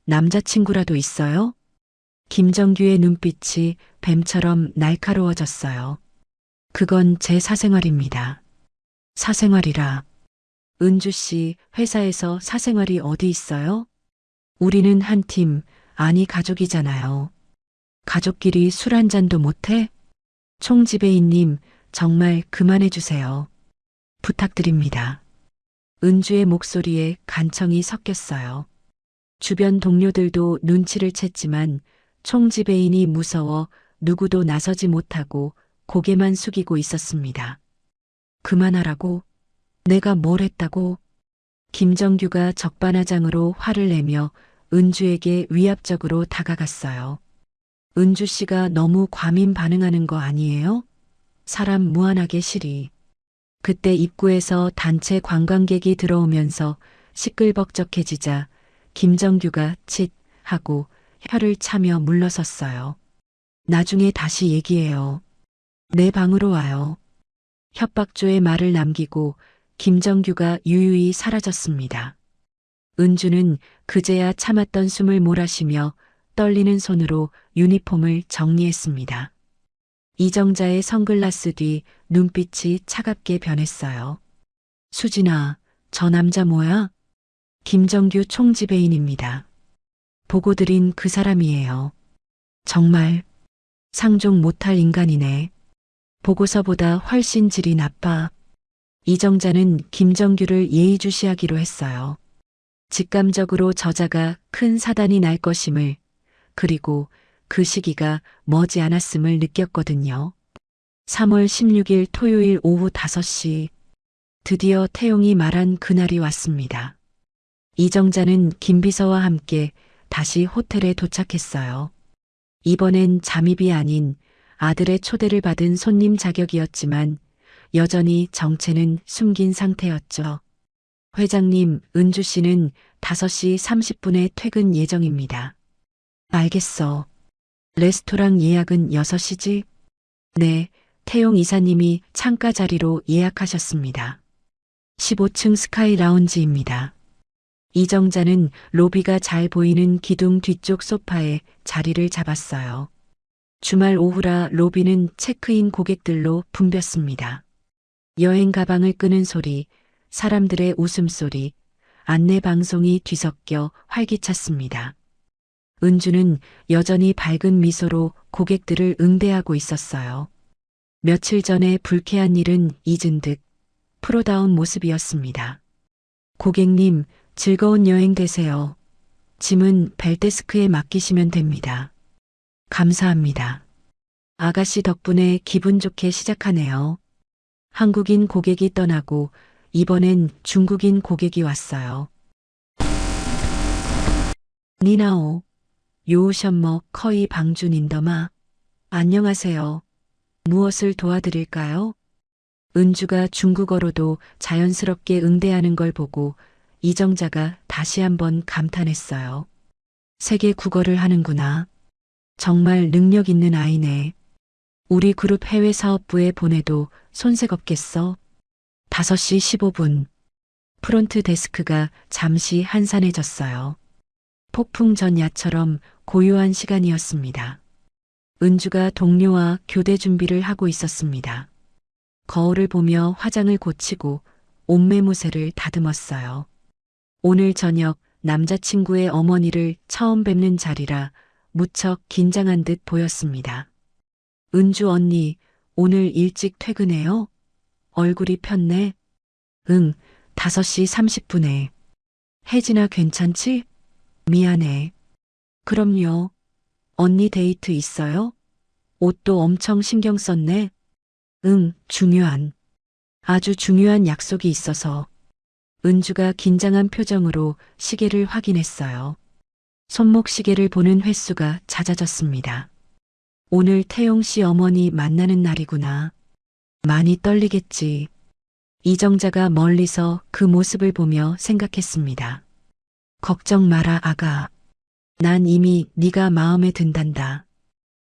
Speaker 2: 남자친구라도 있어요? 김정규의 눈빛이 뱀처럼 날카로워졌어요. 그건 제 사생활입니다. 사생활이라. 은주 씨, 회사에서 사생활이 어디 있어요? 우리는 한 팀, 아니 가족이잖아요. 가족끼리 술 한 잔도 못해? 총지배인님, 정말 그만해 주세요. 부탁드립니다. 은주의 목소리에 간청이 섞였어요. 주변 동료들도 눈치를 챘지만 총지배인이 무서워 누구도 나서지 못하고 고개만 숙이고 있었습니다. 그만하라고? 내가 뭘 했다고? 김정규가 적반하장으로 화를 내며 은주에게 위압적으로 다가갔어요. 은주 씨가 너무 과민 반응하는 거 아니에요? 사람 무한하게 시리. 그때 입구에서 단체 관광객이 들어오면서 시끌벅적해지자 김정규가 칫 하고 혀를 차며 물러섰어요. 나중에 다시 얘기해요. 내 방으로 와요. 협박조의 말을 남기고 김정규가 유유히 사라졌습니다. 은주는 그제야 참았던 숨을 몰아쉬며 떨리는 손으로 유니폼을 정리했습니다. 이정자의 선글라스 뒤 눈빛이 차갑게 변했어요. 수진아, 저 남자 뭐야? 김정규 총지배인입니다. 보고 드린 그 사람이에요. 정말 상종 못할 인간이네. 보고서보다 훨씬 질이 나빠. 이정자는 김정규를 예의주시하기로 했어요. 직감적으로 저자가 큰 사단이 날 것임을, 그리고 그 시기가 머지 않았음을 느꼈거든요. 3월 16일 토요일 오후 5시, 드디어 태용이 말한 그날이 왔습니다. 이정자는 김비서와 함께 다시 호텔에 도착했어요. 이번엔 잠입이 아닌 아들의 초대를 받은 손님 자격이었지만 여전히 정체는 숨긴 상태였죠. 회장님, 은주 씨는 5시 30분에 퇴근 예정입니다. 알겠어. 레스토랑 예약은 6시지? 네, 태용 이사님이 창가 자리로 예약하셨습니다. 15층 스카이 라운지입니다. 이정자는 로비가 잘 보이는 기둥 뒤쪽 소파에 자리를 잡았어요. 주말 오후라 로비는 체크인 고객들로 붐볐습니다. 여행 가방을 끄는 소리, 사람들의 웃음소리, 안내 방송이 뒤섞여 활기찼습니다. 은주는 여전히 밝은 미소로 고객들을 응대하고 있었어요. 며칠 전에 불쾌한 일은 잊은 듯 프로다운 모습이었습니다. 고객님, 즐거운 여행 되세요. 짐은 벨데스크에 맡기시면 됩니다. 감사합니다. 아가씨 덕분에 기분 좋게 시작하네요. 한국인 고객이 떠나고 이번엔 중국인 고객이 왔어요. 니나오, 요우션머 커이 방준인더마. 안녕하세요. 무엇을 도와드릴까요? 은주가 중국어로도 자연스럽게 응대하는 걸 보고 이정자가 다시 한번 감탄했어요. 세계 국어를 하는구나. 정말 능력 있는 아이네. 우리 그룹 해외 사업부에 보내도 손색 없겠어. 5시 15분. 프론트 데스크가 잠시 한산해졌어요. 폭풍 전야처럼 고요한 시간이었습니다. 은주가 동료와 교대 준비를 하고 있었습니다. 거울을 보며 화장을 고치고 옷매무새를 다듬었어요. 오늘 저녁 남자친구의 어머니를 처음 뵙는 자리라 무척 긴장한 듯 보였습니다. 은주 언니, 오늘 일찍 퇴근해요? 얼굴이 폈네? 응, 5시 30분에. 혜진아 괜찮지? 미안해. 그럼요. 언니 데이트 있어요? 옷도 엄청 신경 썼네. 응, 아주 중요한 약속이 있어서. 은주가 긴장한 표정으로 시계를 확인했어요. 손목 시계를 보는 횟수가 잦아졌습니다. 오늘 태용 씨 어머니 만나는 날이구나. 많이 떨리겠지. 이정자가 멀리서 그 모습을 보며 생각했습니다. 걱정 마라 아가. 난 이미 네가 마음에 든단다.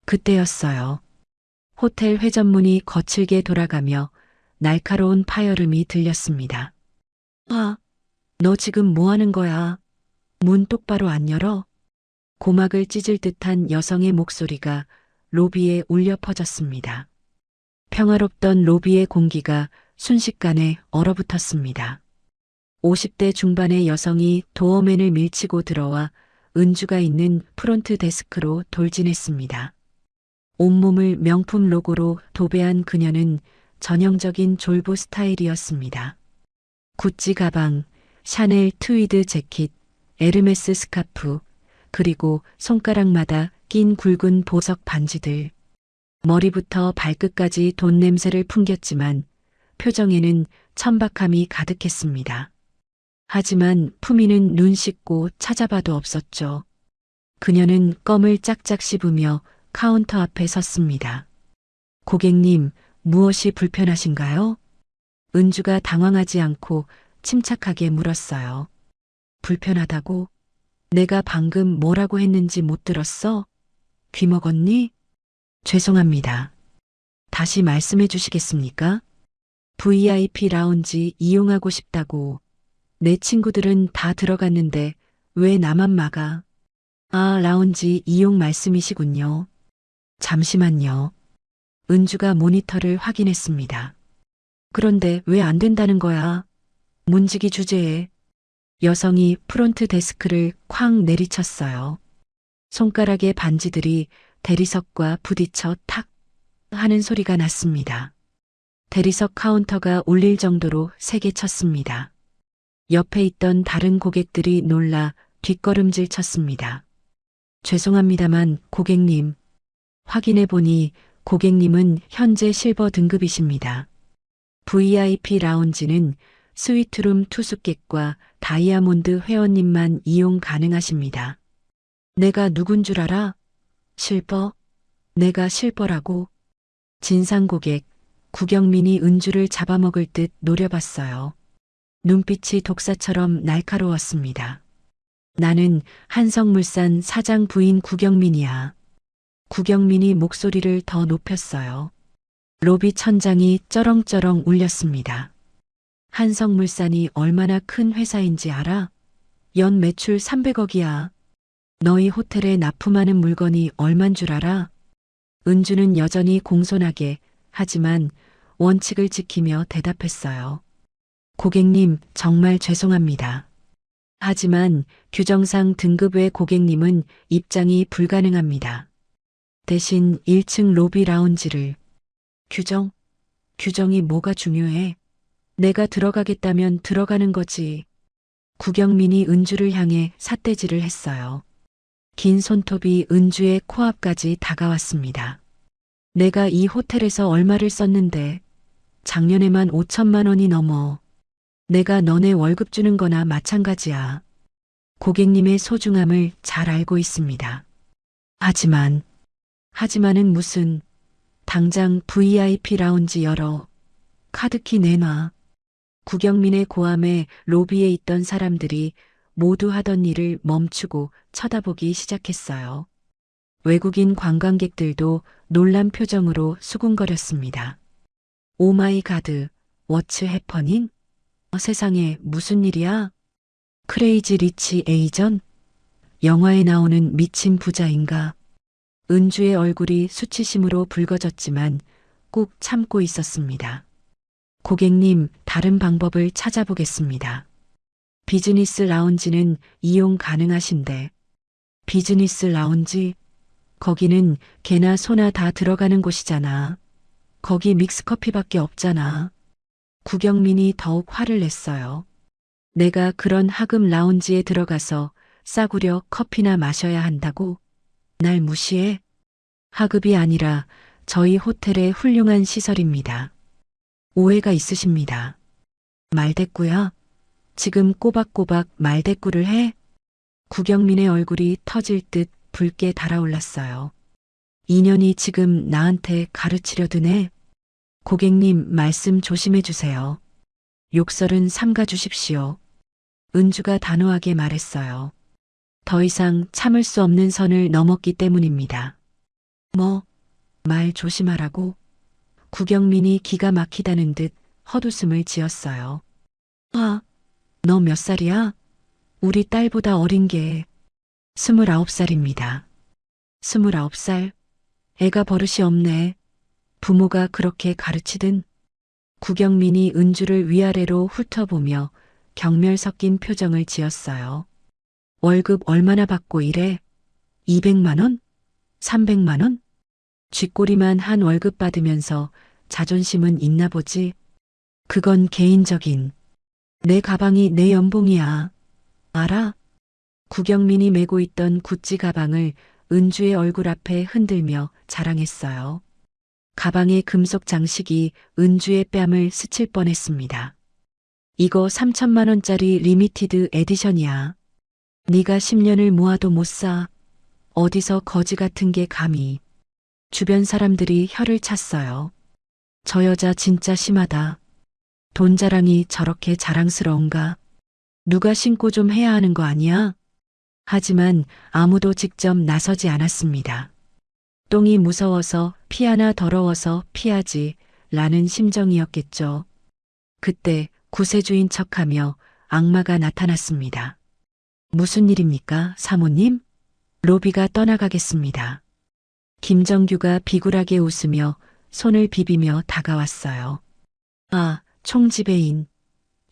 Speaker 2: 그때였어요. 호텔 회전문이 거칠게 돌아가며 날카로운 파열음이 들렸습니다. 아, 너 지금 뭐 하는 거야? 문 똑바로 안 열어? 고막을 찢을 듯한 여성의 목소리가 로비에 울려 퍼졌습니다. 평화롭던 로비의 공기가 순식간에 얼어붙었습니다. 50대 중반의 여성이 도어맨을 밀치고 들어와 은주가 있는 프론트 데스크로 돌진했습니다. 온몸을 명품 로고로 도배한 그녀는 전형적인 졸부 스타일이었습니다. 구찌 가방, 샤넬 트위드 재킷, 에르메스 스카프, 그리고 손가락마다 낀 굵은 보석 반지들. 머리부터 발끝까지 돈 냄새를 풍겼지만 표정에는 천박함이 가득했습니다. 하지만 품위는 눈 씻고 찾아봐도 없었죠. 그녀는 껌을 짝짝 씹으며 카운터 앞에 섰습니다. 고객님, 무엇이 불편하신가요? 은주가 당황하지 않고 침착하게 물었어요. 불편하다고? 내가 방금 뭐라고 했는지 못 들었어? 귀 먹었니? 죄송합니다. 다시 말씀해 주시겠습니까? VIP 라운지 이용하고 싶다고. 내 친구들은 다 들어갔는데 왜 나만 막아? 아, 라운지 이용 말씀이시군요. 잠시만요. 은주가 모니터를 확인했습니다. 그런데 왜 안 된다는 거야? 문지기 주제에. 여성이 프론트 데스크를 쾅 내리쳤어요. 손가락의 반지들이 대리석과 부딪혀 탁 하는 소리가 났습니다. 대리석 카운터가 울릴 정도로 세게 쳤습니다. 옆에 있던 다른 고객들이 놀라 뒷걸음질 쳤습니다. 죄송합니다만 고객님. 확인해 보니 고객님은 현재 실버 등급이십니다. VIP 라운지는 스위트룸 투숙객과 다이아몬드 회원님만 이용 가능하십니다. 내가 누군 줄 알아? 실버? 내가 실버라고? 진상 고객, 구경민이 은주를 잡아먹을 듯 노려봤어요. 눈빛이 독사처럼 날카로웠습니다. 나는 한성물산 사장 부인 구경민이야. 구경민이 목소리를 더 높였어요. 로비 천장이 쩌렁쩌렁 울렸습니다. 한성물산이 얼마나 큰 회사인지 알아? 연 매출 300억이야. 너희 호텔에 납품하는 물건이 얼만 줄 알아? 은주는 여전히 공손하게 하지만 원칙을 지키며 대답했어요. 고객님, 정말 죄송합니다. 하지만 규정상 등급 외 고객님은 입장이 불가능합니다. 대신 1층 로비 라운지를. 규정? 규정이 뭐가 중요해? 내가 들어가겠다면 들어가는 거지. 구경민이 은주를 향해 삿대질을 했어요. 긴 손톱이 은주의 코앞까지 다가왔습니다. 내가 이 호텔에서 얼마를 썼는데 작년에만 5천만 원이 넘어. 내가 너네 월급 주는 거나 마찬가지야. 고객님의 소중함을 잘 알고 있습니다. 하지만은 무슨. 당장 VIP 라운지 열어. 카드키 내놔. 구경민의 고함에 로비에 있던 사람들이 모두 하던 일을 멈추고 쳐다보기 시작했어요. 외국인 관광객들도 놀란 표정으로 수군거렸습니다. 오마이 가드, 워츠 해퍼닝? 세상에 무슨 일이야? 크레이지 리치 에이전? 영화에 나오는 미친 부자인가? 은주의 얼굴이 수치심으로 붉어졌지만 꾹 참고 있었습니다. 고객님, 다른 방법을 찾아보겠습니다. 비즈니스 라운지는 이용 가능하신데. 비즈니스 라운지? 거기는 개나 소나 다 들어가는 곳이잖아. 거기 믹스커피밖에 없잖아. 구경민이 더욱 화를 냈어요. 내가 그런 하급 라운지에 들어가서 싸구려 커피나 마셔야 한다고? 날 무시해? 하급이 아니라 저희 호텔의 훌륭한 시설입니다. 오해가 있으십니다. 말대꾸야? 지금 꼬박꼬박 말대꾸를 해? 구경민의 얼굴이 터질 듯 붉게 달아올랐어요. 인연이 지금 나한테 가르치려 드네. 고객님, 말씀 조심해 주세요. 욕설은 삼가 주십시오. 은주가 단호하게 말했어요. 더 이상 참을 수 없는 선을 넘었기 때문입니다. 말 조심하라고. 구경민이 기가 막히다는 듯 헛웃음을 지었어요. 너 몇 살이야? 우리 딸보다 어린 게 29살입니다. 29살? 애가 버릇이 없네. 부모가 그렇게 가르치든. 구경민이 은주를 위아래로 훑어보며 경멸 섞인 표정을 지었어요. 월급 얼마나 받고 일해? 200만 원? 300만 원? 쥐꼬리만 한 월급 받으면서 자존심은 있나 보지? 그건 개인적인. 내 가방이 내 연봉이야. 알아? 구경민이 메고 있던 구찌 가방을 은주의 얼굴 앞에 흔들며 자랑했어요. 가방의 금속 장식이 은주의 뺨을 스칠 뻔했습니다. 이거 3천만 원짜리 리미티드 에디션이야. 네가 10년을 모아도 못 사. 어디서 거지 같은 게 감히. 주변 사람들이 혀를 찼어요. 저 여자 진짜 심하다. 돈 자랑이 저렇게 자랑스러운가? 누가 신고 좀 해야 하는 거 아니야? 하지만 아무도 직접 나서지 않았습니다. 똥이 무서워서 피하나 더러워서 피하지 라는 심정이었겠죠. 그때 구세주인 척하며 악마가 나타났습니다. 무슨 일입니까, 사모님? 로비가 떠나가겠습니다. 김정규가 비굴하게 웃으며 손을 비비며 다가왔어요. 총지배인.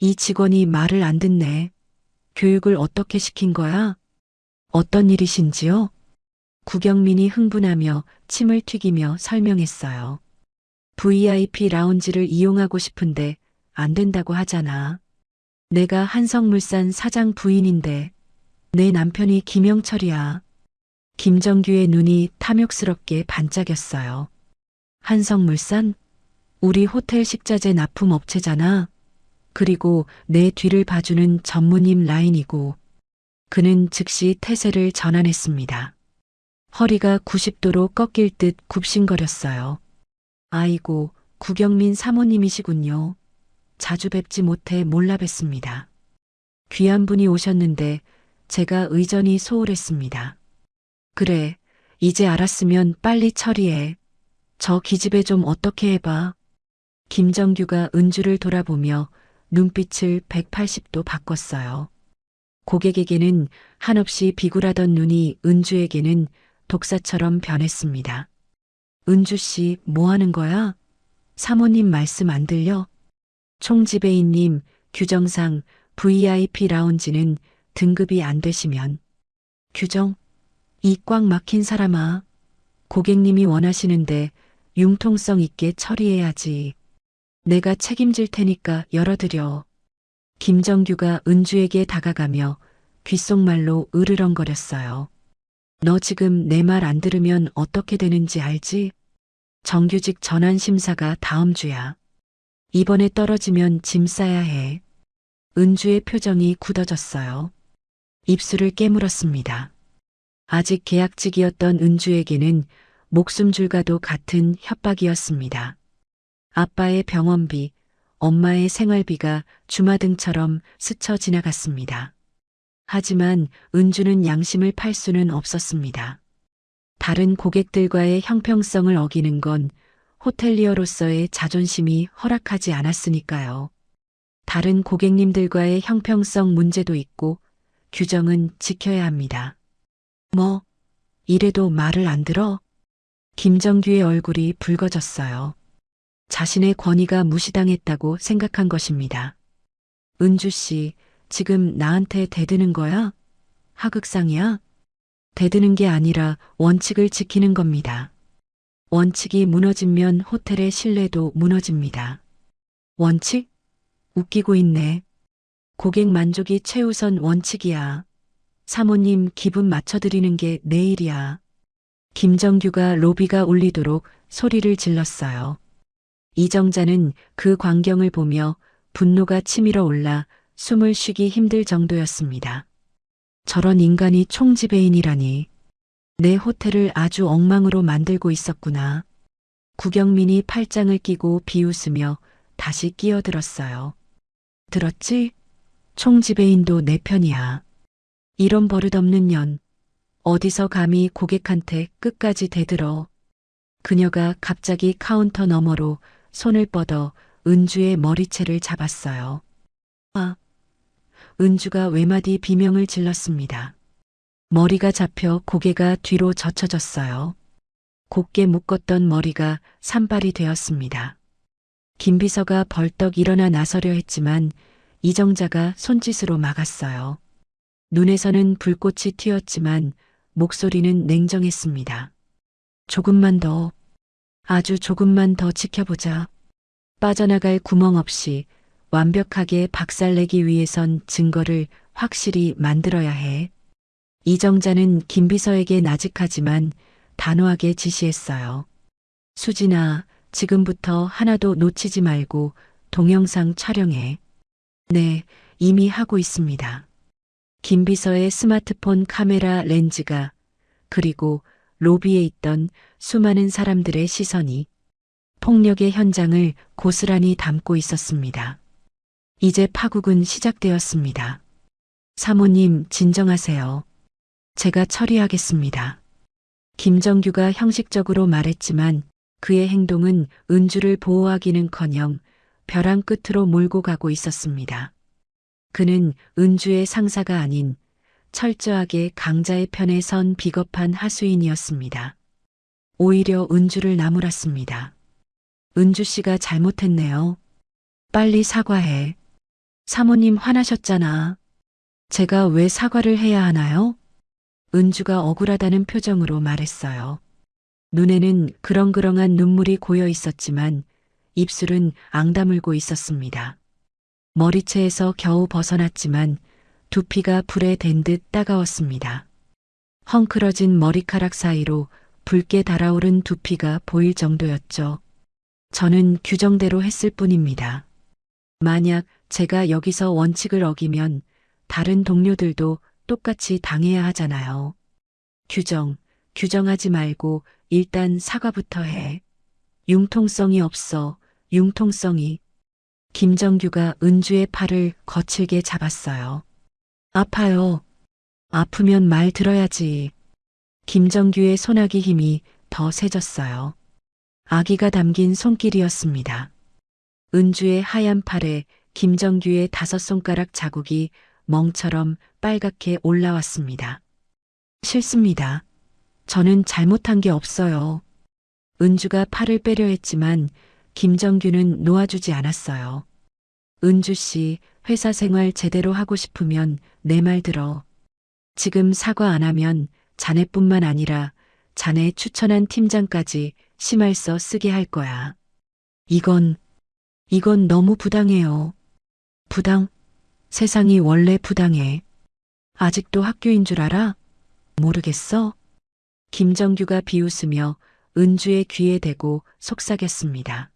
Speaker 2: 이 직원이 말을 안 듣네. 교육을 어떻게 시킨 거야? 어떤 일이신지요? 구경민이 흥분하며 침을 튀기며 설명했어요. VIP 라운지를 이용하고 싶은데 안 된다고 하잖아. 내가 한성물산 사장 부인인데 내 남편이 김영철이야. 김정규의 눈이 탐욕스럽게 반짝였어요. 한성물산? 우리 호텔 식자재 납품 업체잖아. 그리고 내 뒤를 봐주는 전무님 라인이고. 그는 즉시 태세를 전환했습니다. 허리가 90도로 꺾일 듯 굽신거렸어요. 아이고, 구경민 사모님이시군요. 자주 뵙지 못해 몰라 뵀습니다. 귀한 분이 오셨는데 제가 의전이 소홀했습니다. 그래, 이제 알았으면 빨리 처리해. 저 기집애 좀 어떻게 해봐. 김정규가 은주를 돌아보며 눈빛을 180도 바꿨어요. 고객에게는 한없이 비굴하던 눈이 은주에게는 독사처럼 변했습니다. 은주 씨, 뭐 하는 거야? 사모님 말씀 안 들려? 총지배인님, 규정상 VIP 라운지는 등급이 안 되시면. 규정? 이 꽉 막힌 사람아. 고객님이 원하시는데 융통성 있게 처리해야지. 내가 책임질 테니까 열어드려. 김정규가 은주에게 다가가며 귓속말로 으르렁거렸어요. 너 지금 내 말 안 들으면 어떻게 되는지 알지? 정규직 전환 심사가 다음 주야. 이번에 떨어지면 짐 싸야 해. 은주의 표정이 굳어졌어요. 입술을 깨물었습니다. 아직 계약직이었던 은주에게는 목숨줄과도 같은 협박이었습니다. 아빠의 병원비, 엄마의 생활비가 주마등처럼 스쳐 지나갔습니다. 하지만 은주는 양심을 팔 수는 없었습니다. 다른 고객들과의 형평성을 어기는 건 호텔리어로서의 자존심이 허락하지 않았으니까요. 다른 고객님들과의 형평성 문제도 있고 규정은 지켜야 합니다. 이래도 말을 안 들어? 김정규의 얼굴이 붉어졌어요. 자신의 권위가 무시당했다고 생각한 것입니다. 은주 씨, 지금 나한테 대드는 거야? 하극상이야? 대드는 게 아니라 원칙을 지키는 겁니다. 원칙이 무너지면 호텔의 신뢰도 무너집니다. 원칙? 웃기고 있네. 고객 만족이 최우선 원칙이야. 사모님 기분 맞춰드리는 게 내 일이야. 김정규가 로비가 울리도록 소리를 질렀어요. 이정자는 그 광경을 보며 분노가 치밀어 올라 숨을 쉬기 힘들 정도였습니다. 저런 인간이 총지배인이라니. 내 호텔을 아주 엉망으로 만들고 있었구나. 구경민이 팔짱을 끼고 비웃으며 다시 끼어들었어요. 들었지? 총지배인도 내 편이야. 이런 버릇없는 년. 어디서 감히 고객한테 끝까지 대들어. 그녀가 갑자기 카운터 너머로 손을 뻗어 은주의 머리채를 잡았어요. 아, 은주가 외마디 비명을 질렀습니다. 머리가 잡혀 고개가 뒤로 젖혀졌어요. 곱게 묶었던 머리가 산발이 되었습니다. 김비서가 벌떡 일어나 나서려 했지만 이정자가 손짓으로 막았어요. 눈에서는 불꽃이 튀었지만 목소리는 냉정했습니다. 조금만 더, 아주 조금만 더 지켜보자. 빠져나갈 구멍 없이 완벽하게 박살내기 위해선 증거를 확실히 만들어야 해. 이정자는 김비서에게 나직하지만 단호하게 지시했어요. 수진아, 지금부터 하나도 놓치지 말고 동영상 촬영해. 네, 이미 하고 있습니다. 김비서의 스마트폰 카메라 렌즈가 그리고 로비에 있던 수많은 사람들의 시선이 폭력의 현장을 고스란히 담고 있었습니다. 이제 파국은 시작되었습니다. 사모님, 진정하세요. 제가 처리하겠습니다. 김정규가 형식적으로 말했지만 그의 행동은 은주를 보호하기는커녕 벼랑 끝으로 몰고 가고 있었습니다. 그는 은주의 상사가 아닌 철저하게 강자의 편에 선 비겁한 하수인이었습니다. 오히려 은주를 나무랐습니다. 은주 씨가 잘못했네요. 빨리 사과해. 사모님 화나셨잖아. 제가 왜 사과를 해야 하나요? 은주가 억울하다는 표정으로 말했어요. 눈에는 그렁그렁한 눈물이 고여 있었지만 입술은 앙다물고 있었습니다. 머리채에서 겨우 벗어났지만 두피가 불에 댄 듯 따가웠습니다. 헝클어진 머리카락 사이로 붉게 달아오른 두피가 보일 정도였죠. 저는 규정대로 했을 뿐입니다. 만약 제가 여기서 원칙을 어기면 다른 동료들도 똑같이 당해야 하잖아요. 규정하지 말고 일단 사과부터 해. 융통성이 없어, 융통성이. 김정규가 은주의 팔을 거칠게 잡았어요. 아파요. 아프면 말 들어야지. 김정규의 손아귀 힘이 더 세졌어요. 아기가 담긴 손길이었습니다. 은주의 하얀 팔에 김정규의 5손가락 자국이 멍처럼 빨갛게 올라왔습니다. 싫습니다. 저는 잘못한 게 없어요. 은주가 팔을 빼려 했지만 김정규는 놓아주지 않았어요. 은주 씨, 회사 생활 제대로 하고 싶으면 내 말 들어. 지금 사과 안 하면 자네뿐만 아니라 자네 추천한 팀장까지 심할서 쓰게 할 거야. 이건 너무 부당해요. 부당? 세상이 원래 부당해. 아직도 학교인 줄 알아? 모르겠어? 김정규가 비웃으며 은주의 귀에 대고 속삭였습니다.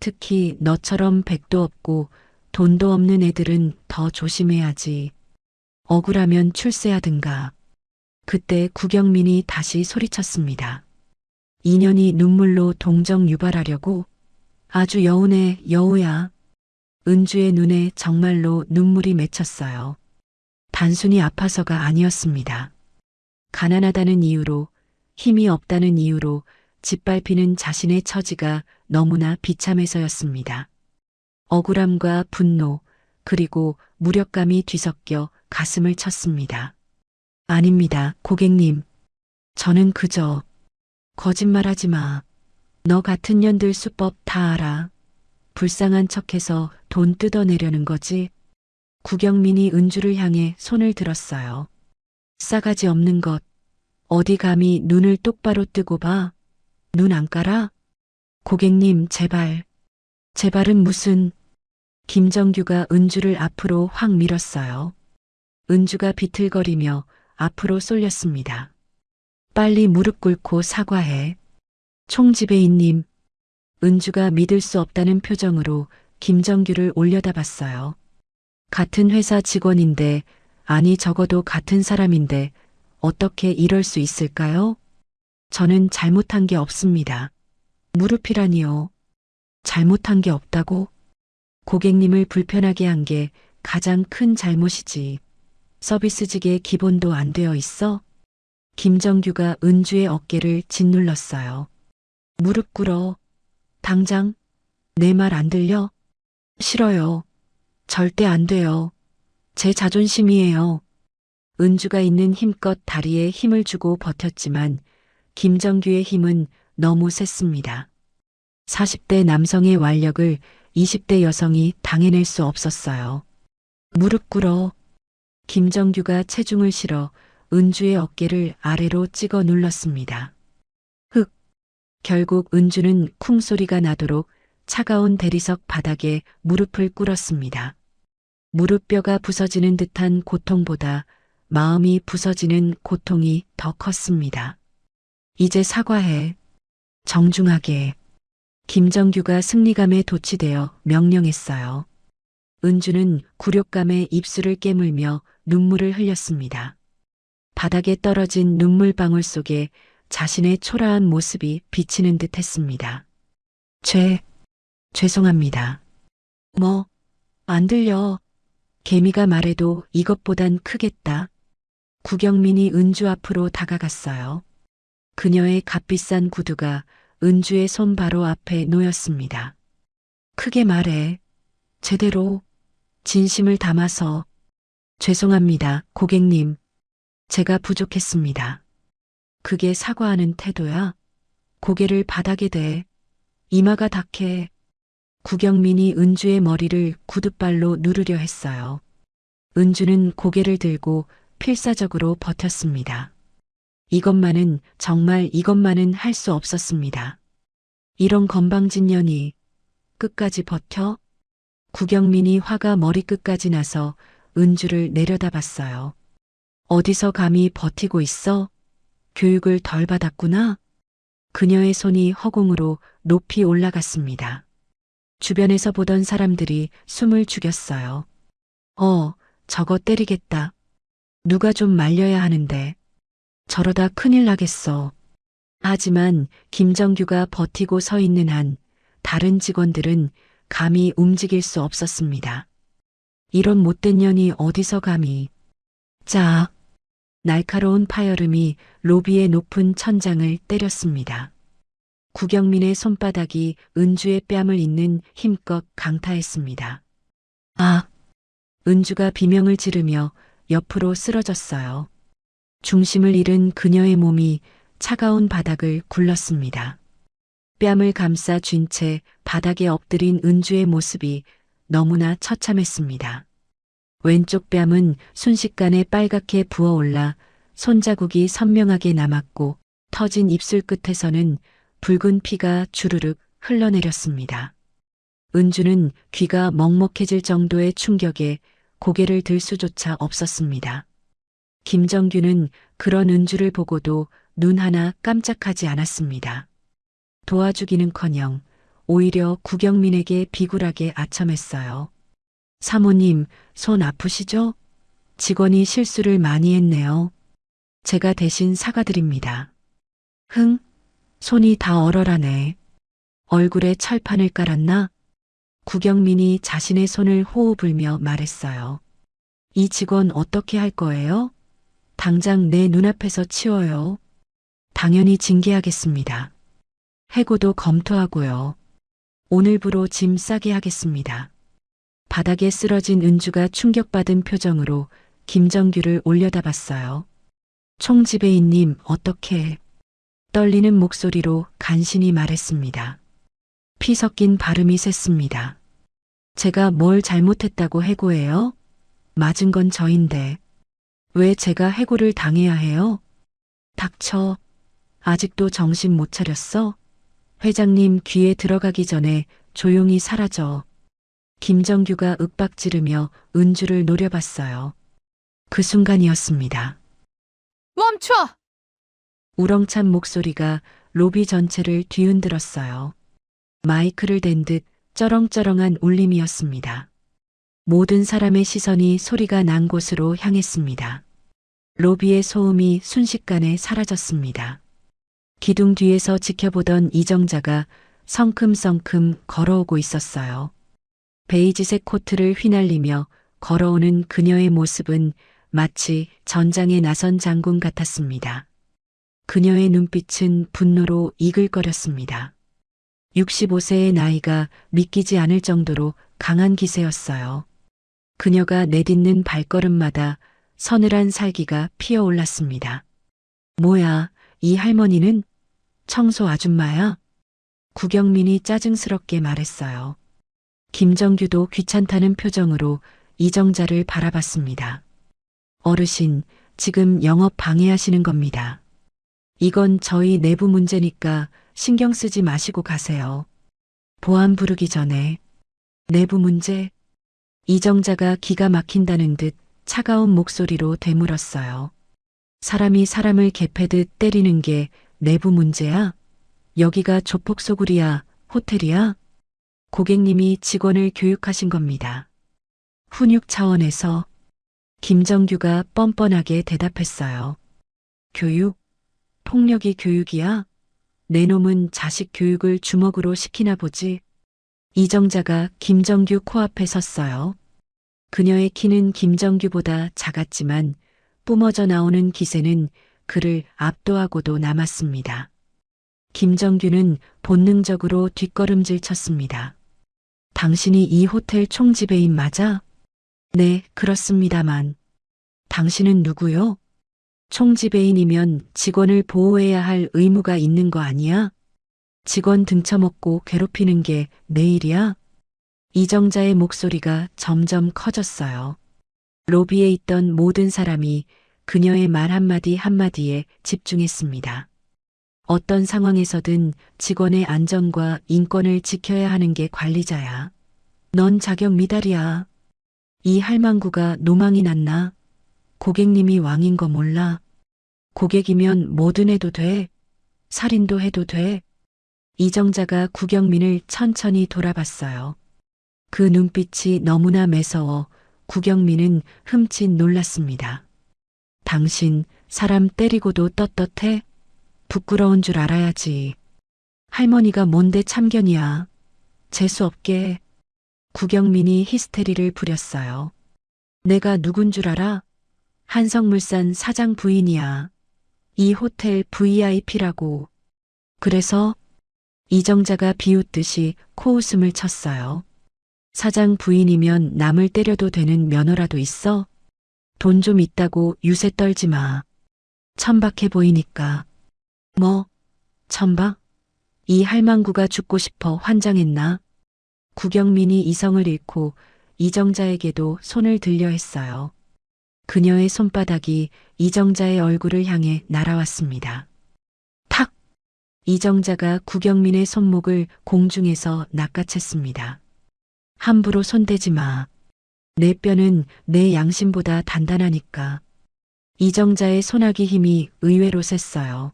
Speaker 2: 특히 너처럼 백도 없고 돈도 없는 애들은 더 조심해야지. 억울하면 출세하든가. 그때 구경민이 다시 소리쳤습니다. 인연이 눈물로 동정 유발하려고? 아주 여운의 여우야. 은주의 눈에 정말로 눈물이 맺혔어요. 단순히 아파서가 아니었습니다. 가난하다는 이유로, 힘이 없다는 이유로 짓밟히는 자신의 처지가 너무나 비참해서였습니다. 억울함과 분노, 그리고 무력감이 뒤섞여 가슴을 쳤습니다. 아닙니다, 고객님. 저는 그저 거짓말하지 마. 너 같은 년들 수법 다 알아. 불쌍한 척해서 돈 뜯어내려는 거지. 구경민이 은주를 향해 손을 들었어요. 싸가지 없는 것. 어디 감히 눈을 똑바로 뜨고 봐. 눈 안 깔아? 고객님, 제발. 제발은 무슨. 김정규가 은주를 앞으로 확 밀었어요. 은주가 비틀거리며 앞으로 쏠렸습니다. 빨리 무릎 꿇고 사과해. 총지배인님. 은주가 믿을 수 없다는 표정으로 김정규를 올려다봤어요. 같은 회사 직원인데, 아니 적어도 같은 사람인데 어떻게 이럴 수 있을까요? 저는 잘못한 게 없습니다. 무릎이라니요. 잘못한 게 없다고? 고객님을 불편하게 한 게 가장 큰 잘못이지. 서비스직의 기본도 안 되어 있어? 김정규가 은주의 어깨를 짓눌렀어요. 무릎 꿇어. 당장. 내 말 안 들려? 싫어요. 절대 안 돼요. 제 자존심이에요. 은주가 있는 힘껏 다리에 힘을 주고 버텼지만 김정규의 힘은 너무 셌습니다. 40대 남성의 완력을 20대 여성이 당해낼 수 없었어요. 무릎 꿇어. 김정규가 체중을 실어 은주의 어깨를 아래로 찍어 눌렀습니다. 흑. 결국 은주는 쿵 소리가 나도록 차가운 대리석 바닥에 무릎을 꿇었습니다. 무릎뼈가 부서지는 듯한 고통보다 마음이 부서지는 고통이 더 컸습니다. 이제 사과해. 정중하게. 김정규가 승리감에 도취되어 명령했어요. 은주는 굴욕감에 입술을 깨물며 눈물을 흘렸습니다. 바닥에 떨어진 눈물방울 속에 자신의 초라한 모습이 비치는 듯 했습니다. 죄송합니다. 뭐, 안 들려. 개미가 말해도 이것보단 크겠다. 구경민이 은주 앞으로 다가갔어요. 그녀의 값비싼 구두가 은주의 손 바로 앞에 놓였습니다. 크게 말해. 제대로. 진심을 담아서. 죄송합니다, 고객님. 제가 부족했습니다. 그게 사과하는 태도야? 고개를 바닥에 대. 이마가 닥해. 구경민이 은주의 머리를 구둣발로 누르려 했어요. 은주는 고개를 들고 필사적으로 버텼습니다. 정말 이것만은 할 수 없었습니다. 이런 건방진 년이 끝까지 버텨? 구경민이 화가 머리끝까지 나서 은주를 내려다봤어요. 어디서 감히 버티고 있어? 교육을 덜 받았구나? 그녀의 손이 허공으로 높이 올라갔습니다. 주변에서 보던 사람들이 숨을 죽였어요. 저거 때리겠다. 누가 좀 말려야 하는데. 저러다 큰일 나겠어. 하지만 김정규가 버티고 서 있는 한 다른 직원들은 감히 움직일 수 없었습니다. 이런 못된 년이 어디서 감히. 자, 날카로운 파열음이 로비의 높은 천장을 때렸습니다. 구경민의 손바닥이 은주의 뺨을 잇는 힘껏 강타했습니다. 아! 은주가 비명을 지르며 옆으로 쓰러졌어요. 중심을 잃은 그녀의 몸이 차가운 바닥을 굴렀습니다. 뺨을 감싸 쥔 채 바닥에 엎드린 은주의 모습이 너무나 처참했습니다. 왼쪽 뺨은 순식간에 빨갛게 부어올라 손자국이 선명하게 남았고 터진 입술 끝에서는 붉은 피가 주르륵 흘러내렸습니다. 은주는 귀가 먹먹해질 정도의 충격에 고개를 들 수조차 없었습니다. 김정규는 그런 은주를 보고도 눈 하나 깜짝하지 않았습니다. 도와주기는커녕 오히려 구경민에게 비굴하게 아첨했어요. 사모님, 손 아프시죠? 직원이 실수를 많이 했네요. 제가 대신 사과드립니다. 손이 다 얼얼하네. 얼굴에 철판을 깔았나? 구경민이 자신의 손을 호호 불며 말했어요. 이 직원 어떻게 할 거예요? 당장 내 눈앞에서 치워요. 당연히 징계하겠습니다. 해고도 검토하고요. 오늘부로 짐 싸게 하겠습니다. 바닥에 쓰러진 은주가 충격받은 표정으로 김정규를 올려다봤어요. 총지배인님, 어떻게? 떨리는 목소리로 간신히 말했습니다. 피 섞인 발음이 샜습니다. 제가 뭘 잘못했다고 해고해요? 맞은 건 저인데. 왜 제가 해고를 당해야 해요? 닥쳐. 아직도 정신 못 차렸어? 회장님 귀에 들어가기 전에 조용히 사라져. 김정규가 윽박지르며 은주를 노려봤어요. 그 순간이었습니다.
Speaker 4: 멈춰!
Speaker 2: 우렁찬 목소리가 로비 전체를 뒤흔들었어요. 마이크를 댄 듯 쩌렁쩌렁한 울림이었습니다. 모든 사람의 시선이 소리가 난 곳으로 향했습니다. 로비의 소음이 순식간에 사라졌습니다. 기둥 뒤에서 지켜보던 이정자가 성큼성큼 걸어오고 있었어요. 베이지색 코트를 휘날리며 걸어오는 그녀의 모습은 마치 전장에 나선 장군 같았습니다. 그녀의 눈빛은 분노로 이글거렸습니다. 65세의 나이가 믿기지 않을 정도로 강한 기세였어요. 그녀가 내딛는 발걸음마다 서늘한 살기가 피어올랐습니다. 뭐야, 이 할머니는 청소 아줌마야? 구경민이 짜증스럽게 말했어요. 김정규도 귀찮다는 표정으로 이정자를 바라봤습니다. 어르신, 지금 영업 방해하시는 겁니다. 이건 저희 내부 문제니까 신경 쓰지 마시고 가세요. 보안 부르기 전에. 내부 문제? 이정자가 기가 막힌다는 듯 차가운 목소리로 되물었어요. 사람이 사람을 개패듯 때리는 게 내부 문제야? 여기가 조폭소굴이야, 호텔이야? 고객님이 직원을 교육하신 겁니다. 훈육 차원에서 김정규가 뻔뻔하게 대답했어요. 교육? 폭력이 교육이야? 내 놈은 자식 교육을 주먹으로 시키나 보지. 이정자가 김정규 코앞에 섰어요. 그녀의 키는 김정규보다 작았지만 뿜어져 나오는 기세는 그를 압도하고도 남았습니다. 김정규는 본능적으로 뒷걸음질 쳤습니다. 당신이 이 호텔 총지배인 맞아? 네, 그렇습니다만. 당신은 누구요? 총지배인이면 직원을 보호해야 할 의무가 있는 거 아니야? 직원 등쳐먹고 괴롭히는 게 내 일이야? 이정자의 목소리가 점점 커졌어요. 로비에 있던 모든 사람이 그녀의 말 한마디 한마디에 집중했습니다. 어떤 상황에서든 직원의 안전과 인권을 지켜야 하는 게 관리자야. 넌 자격 미달이야. 이 할망구가 노망이 났나? 고객님이 왕인 거 몰라? 고객이면 뭐든 해도 돼. 살인도 해도 돼. 이정자가 구경민을 천천히 돌아봤어요. 그 눈빛이 너무나 매서워 구경민은 흠칫 놀랐습니다. 당신 사람 때리고도 떳떳해? 부끄러운 줄 알아야지. 할머니가 뭔데 참견이야. 재수없게. 구경민이 히스테리를 부렸어요. 내가 누군 줄 알아? 한성물산 사장 부인이야. 이 호텔 VIP라고. 그래서 이정자가 비웃듯이 코웃음을 쳤어요. 사장 부인이면 남을 때려도 되는 면허라도 있어? 돈 좀 있다고 유세 떨지 마. 천박해 보이니까. 뭐? 천박? 이 할망구가 죽고 싶어 환장했나? 구경민이 이성을 잃고 이정자에게도 손을 들려 했어요. 그녀의 손바닥이 이정자의 얼굴을 향해 날아왔습니다. 탁! 이정자가 구경민의 손목을 공중에서 낚아챘습니다. 함부로 손대지 마. 내 뼈는 내 양심보다 단단하니까. 이정자의 손아귀 힘이 의외로 셌어요.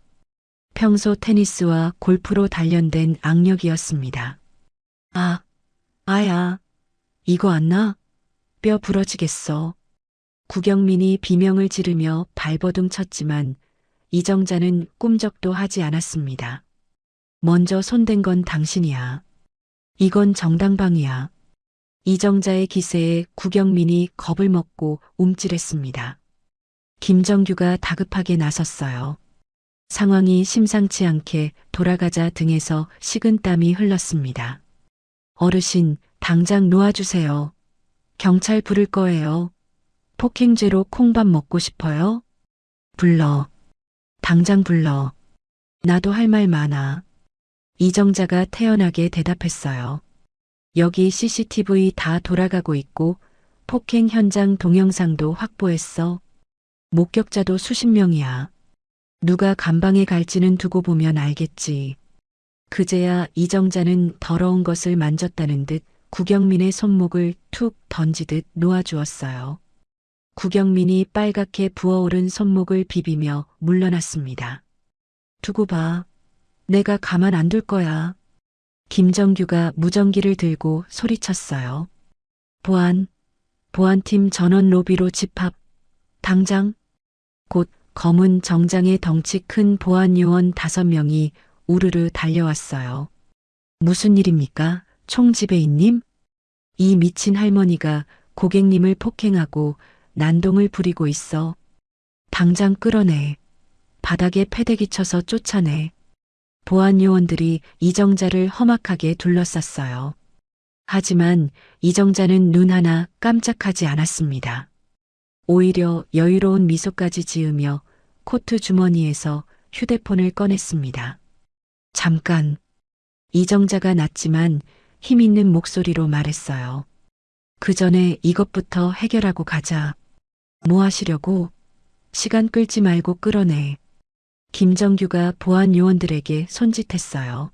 Speaker 2: 평소 테니스와 골프로 단련된 악력이었습니다. 아야. 이거 안 나? 뼈 부러지겠어. 구경민이 비명을 지르며 발버둥 쳤지만 이정자는 꿈쩍도 하지 않았습니다. 먼저 손댄 건 당신이야. 이건 정당방위야. 이정자의 기세에 구경민이 겁을 먹고 움찔했습니다. 김정규가 다급하게 나섰어요. 상황이 심상치 않게 돌아가자 등에서 식은땀이 흘렀습니다. 어르신, 당장 놓아주세요. 경찰 부를 거예요. 폭행죄로 콩밥 먹고 싶어요? 불러. 당장 불러. 나도 할 말 많아. 이정자가 태연하게 대답했어요. 여기 CCTV 다 돌아가고 있고 폭행 현장 동영상도 확보했어. 목격자도 수십 명이야. 누가 감방에 갈지는 두고 보면 알겠지. 그제야 이정자는 더러운 것을 만졌다는 듯 구경민의 손목을 툭 던지듯 놓아주었어요. 구경민이 빨갛게 부어오른 손목을 비비며 물러났습니다. 두고 봐. 내가 가만 안 둘 거야. 김정규가 무전기를 들고 소리쳤어요. 보안팀 전원 로비로 집합. 당장. 곧 검은 정장의 덩치 큰 보안 요원 5명이 우르르 달려왔어요. 무슨 일입니까, 총지배인님? 이 미친 할머니가 고객님을 폭행하고 난동을 부리고 있어. 당장 끌어내. 바닥에 패대기 쳐서 쫓아내. 보안 요원들이 이정자를 험악하게 둘러쌌어요. 하지만 이정자는 눈 하나 깜짝하지 않았습니다. 오히려 여유로운 미소까지 지으며 코트 주머니에서 휴대폰을 꺼냈습니다. 잠깐. 이정자가 낮지만 힘 있는 목소리로 말했어요. 그 전에 이것부터 해결하고 가자. 뭐 하시려고? 시간 끌지 말고 끌어내. 김정규가 보안 요원들에게 손짓했어요.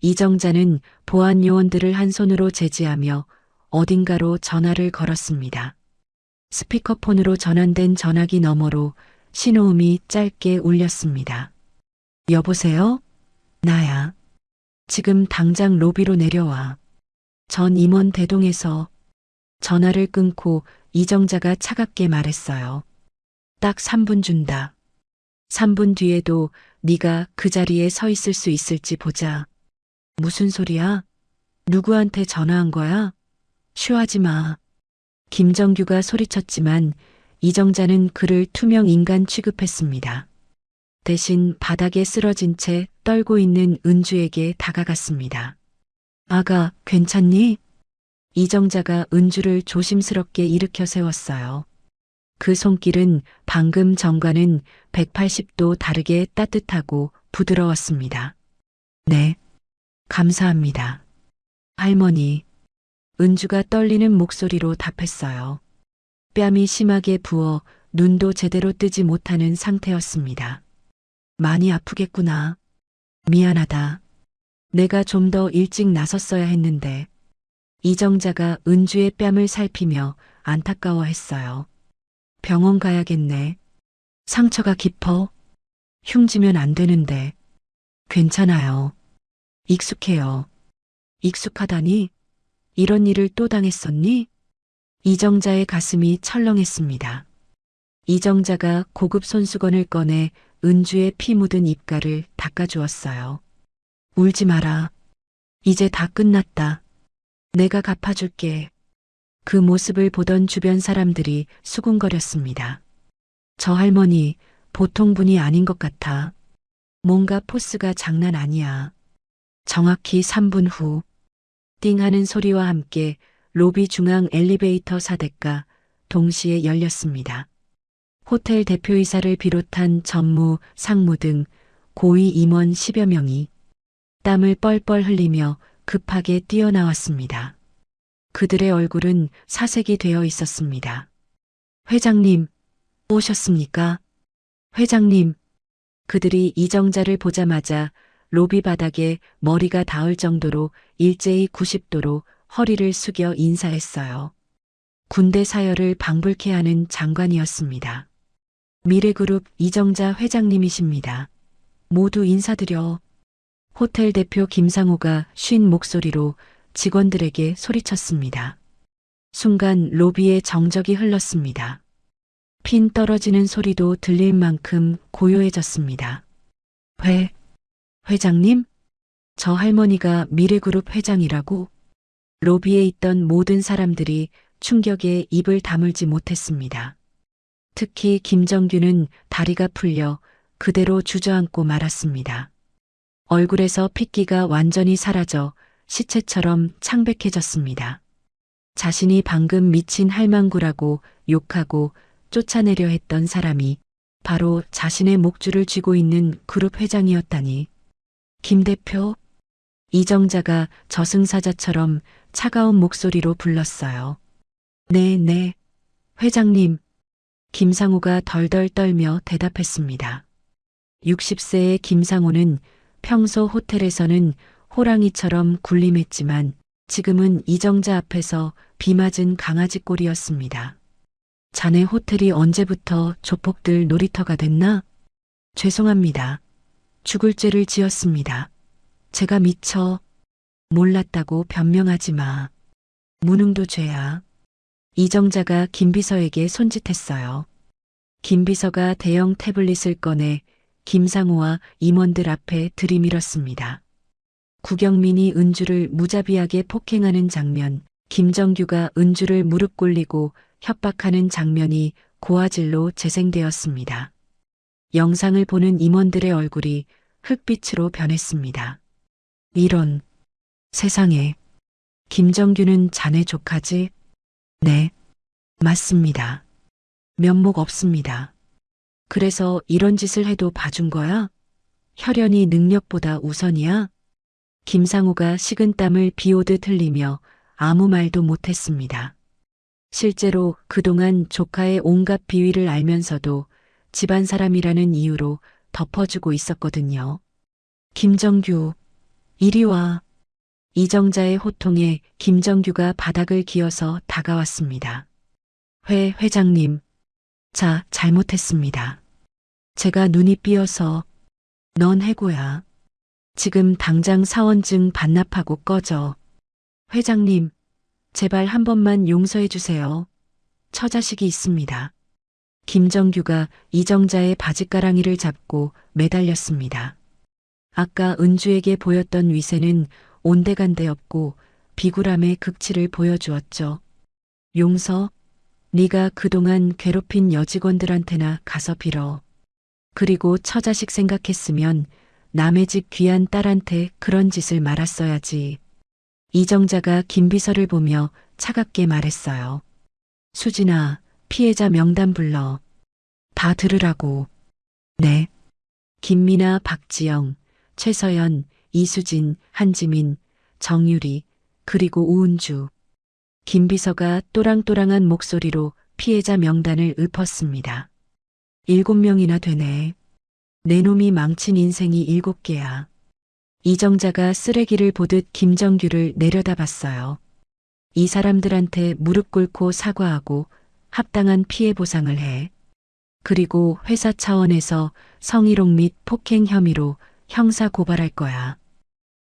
Speaker 2: 이정자는 보안 요원들을 한 손으로 제지하며 어딘가로 전화를 걸었습니다. 스피커폰으로 전환된 전화기 너머로 신호음이 짧게 울렸습니다. 여보세요? 나야. 지금 당장 로비로 내려와. 전 임원 대동에서. 전화를 끊고 이정자가 차갑게 말했어요. 딱 3분 준다. 3분 뒤에도 네가 그 자리에 서 있을 수 있을지 보자. 무슨 소리야? 누구한테 전화한 거야? 쉬하지 마. 김정규가 소리쳤지만 이정자는 그를 투명 인간 취급했습니다. 대신 바닥에 쓰러진 채 떨고 있는 은주에게 다가갔습니다. 아가, 괜찮니? 이정자가 은주를 조심스럽게 일으켜 세웠어요. 그 손길은 방금 전과는 180도 다르게 따뜻하고 부드러웠습니다. 네, 감사합니다. 할머니, 은주가 떨리는 목소리로 답했어요. 뺨이 심하게 부어 눈도 제대로 뜨지 못하는 상태였습니다. 많이 아프겠구나. 미안하다. 내가 좀 더 일찍 나섰어야 했는데. 이정자가 은주의 뺨을 살피며 안타까워했어요. 병원 가야겠네. 상처가 깊어. 흉지면 안 되는데. 괜찮아요. 익숙해요. 익숙하다니? 이런 일을 또 당했었니? 이정자의 가슴이 철렁했습니다. 이정자가 고급 손수건을 꺼내 은주의 피 묻은 입가를 닦아주었어요. 울지 마라. 이제 다 끝났다. 내가 갚아줄게. 그 모습을 보던 주변 사람들이 수군거렸습니다. 저 할머니 보통 분이 아닌 것 같아. 뭔가 포스가 장난 아니야. 정확히 3분 후 띵 하는 소리와 함께 로비 중앙 엘리베이터 사대가 동시에 열렸습니다. 호텔 대표이사를 비롯한 전무, 상무 등 고위 임원 10여 명이 땀을 뻘뻘 흘리며 급하게 뛰어나왔습니다. 그들의 얼굴은 사색이 되어 있었습니다. 회장님, 오셨습니까? 회장님. 그들이 이정자를 보자마자 로비 바닥에 머리가 닿을 정도로 일제히 90도로 허리를 숙여 인사했어요. 군대 사열을 방불케 하는 장관이었습니다. 미래그룹 이정자 회장님이십니다. 모두 인사드려. 호텔 대표 김상호가 쉰 목소리로 직원들에게 소리쳤습니다. 순간 로비에 정적이 흘렀습니다. 핀 떨어지는 소리도 들릴 만큼 고요해졌습니다. 회장님? 저 할머니가 미래그룹 회장이라고? 로비에 있던 모든 사람들이 충격에 입을 다물지 못했습니다. 특히 김정규는 다리가 풀려 그대로 주저앉고 말았습니다. 얼굴에서 핏기가 완전히 사라져 시체처럼 창백해졌습니다. 자신이 방금 미친 할망구라고 욕하고 쫓아내려 했던 사람이 바로 자신의 목줄을 쥐고 있는 그룹 회장이었다니. 김 대표? 이정자가 저승사자처럼 차가운 목소리로 불렀어요. 네, 회장님. 김상호가 덜덜 떨며 대답했습니다. 60세의 김상호는 평소 호텔에서는 호랑이처럼 군림했지만 지금은 이정자 앞에서 비 맞은 강아지 꼴이었습니다. 자네 호텔이 언제부터 조폭들 놀이터가 됐나? 죄송합니다. 죽을 죄를 지었습니다. 제가 미처 몰랐다고 변명하지 마. 무능도 죄야. 이정자가 김비서에게 손짓했어요. 김비서가 대형 태블릿을 꺼내 김상호와 임원들 앞에 들이밀었습니다. 구경민이 은주를 무자비하게 폭행하는 장면 김정규가 은주를 무릎 꿇리고 협박하는 장면이 고화질로 재생되었습니다. 영상을 보는 임원들의 얼굴이 흑빛으로 변했습니다. 이런, 세상에, 김정규는 자네 조카지? 네, 맞습니다. 면목 없습니다. 그래서 이런 짓을 해도 봐준 거야? 혈연이 능력보다 우선이야? 김상우가 식은땀을 비오듯 흘리며 아무 말도 못했습니다. 실제로 그동안 조카의 온갖 비위를 알면서도 집안 사람이라는 이유로 덮어주고 있었거든요. 김정규, 이리 와. 이정자의 호통에 김정규가 바닥을 기어서 다가왔습니다. 회장님. 자, 잘못했습니다. 제가 눈이 삐어서. 넌 해고야. 지금 당장 사원증 반납하고 꺼져. 회장님, 제발 한 번만 용서해 주세요. 처자식이 있습니다. 김정규가 이정자의 바짓가랑이를 잡고 매달렸습니다. 아까 은주에게 보였던 위세는 온데간데 없고 비굴함의 극치를 보여주었죠. 용서? 네가 그동안 괴롭힌 여직원들한테나 가서 빌어. 그리고 처자식 생각했으면 남의 집 귀한 딸한테 그런 짓을 말았어야지. 이정자가 김비서를 보며 차갑게 말했어요. 수진아, 피해자 명단 불러. 다 들으라고. 네. 김미나, 박지영, 최서연, 이수진, 한지민, 정유리, 그리고 우은주. 김비서가 또랑또랑한 목소리로 피해자 명단을 읊었습니다. 7명이나 되네. 내 놈이 망친 인생이 7개야. 이정자가 쓰레기를 보듯 김정규를 내려다봤어요. 이 사람들한테 무릎 꿇고 사과하고 합당한 피해 보상을 해. 그리고 회사 차원에서 성희롱 및 폭행 혐의로 형사 고발할 거야.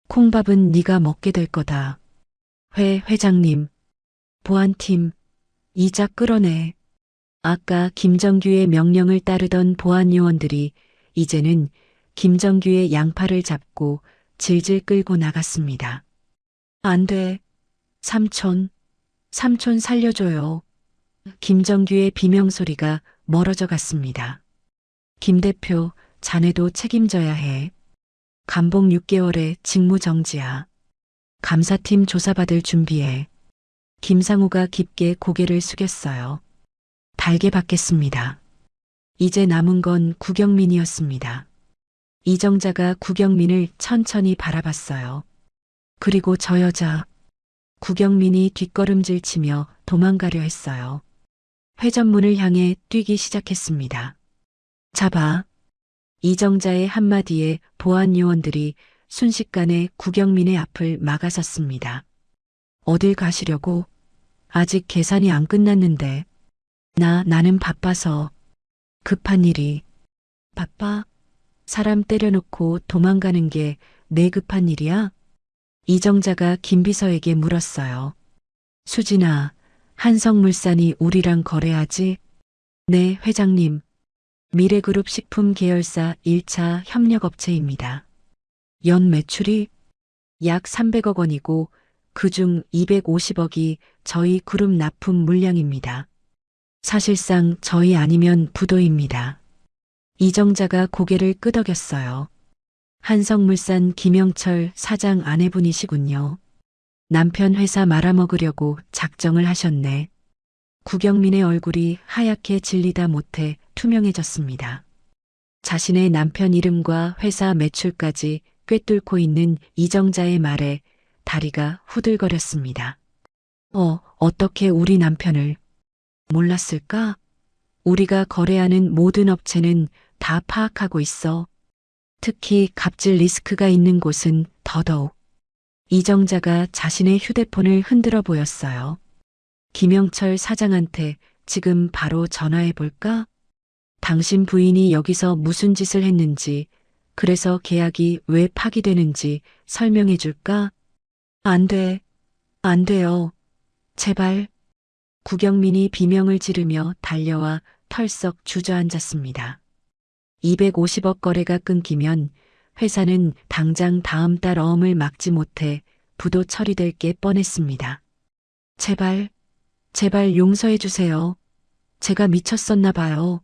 Speaker 2: 콩밥은 네가 먹게 될 거다. 회장님, 보안팀, 이자 끌어내. 아까 김정규의 명령을 따르던 보안 요원들이 이제는 김정규의 양팔을 잡고 질질 끌고 나갔습니다. 안 돼. 삼촌 살려줘요. 김정규의 비명소리가 멀어져 갔습니다. 김 대표, 자네도 책임져야 해. 감봉 6개월에 직무정지야. 감사팀 조사받을 준비해. 김상우가 깊게 고개를 숙였어요. 달게 받겠습니다. 이제 남은 건 구경민이었습니다. 이정자가 구경민을 천천히 바라봤어요. 그리고 저 여자, 구경민이 뒷걸음질 치며 도망가려 했어요. 회전문을 향해 뛰기 시작했습니다. 잡아. 이정자의 한마디에 보안 요원들이 순식간에 구경민의 앞을 막아섰습니다. 어딜 가시려고? 아직 계산이 안 끝났는데. 나는 바빠서. 급한 일이. 바빠? 사람 때려놓고 도망가는 게 내 급한 일이야? 이정자가 김비서에게 물었어요. 수진아, 한성물산이 우리랑 거래하지? 네, 회장님. 미래그룹 식품 계열사 1차 협력업체입니다. 연 매출이 약 300억 원이고 그중 250억이 저희 그룹 납품 물량입니다. 사실상 저희 아니면 부도입니다. 이정자가 고개를 끄덕였어요. 한성물산 김영철 사장 아내분이시군요. 남편 회사 말아먹으려고 작정을 하셨네. 구경민의 얼굴이 하얗게 질리다 못해 투명해졌습니다. 자신의 남편 이름과 회사 매출까지 꿰뚫고 있는 이정자의 말에 다리가 후들거렸습니다. 어떻게 우리 남편을 몰랐을까? 우리가 거래하는 모든 업체는 다 파악하고 있어. 특히 갑질 리스크가 있는 곳은 더더욱. 이정자가 자신의 휴대폰을 흔들어 보였어요. 김영철 사장한테 지금 바로 전화해 볼까? 당신 부인이 여기서 무슨 짓을 했는지, 그래서 계약이 왜 파기되는지 설명해 줄까? 안 돼요. 제발. 구경민이 비명을 지르며 달려와 털썩 주저앉았습니다. 250억 거래가 끊기면 회사는 당장 다음 달 어음을 막지 못해 부도 처리될 게 뻔했습니다. 제발 용서해 주세요. 제가 미쳤었나 봐요.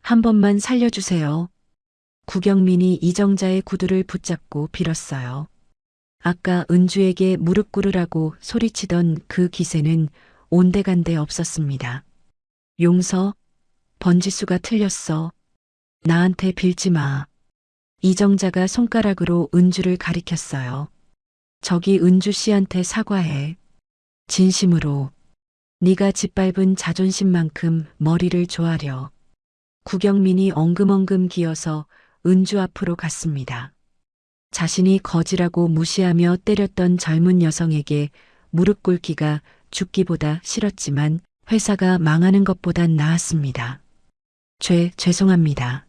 Speaker 2: 한 번만 살려주세요. 구경민이 이정자의 구두를 붙잡고 빌었어요. 아까 은주에게 무릎 꿇으라고 소리치던 그 기세는 온데간데 없었습니다. 용서? 번지수가 틀렸어. 나한테 빌지 마. 이정자가 손가락으로 은주를 가리켰어요. 저기 은주 씨한테 사과해. 진심으로. 네가 짓밟은 자존심만큼 머리를 조아려. 구경민이 엉금엉금 기어서 은주 앞으로 갔습니다. 자신이 거지라고 무시하며 때렸던 젊은 여성에게 무릎 꿇기가 죽기보다 싫었지만 회사가 망하는 것보단 나았습니다. 죄송합니다.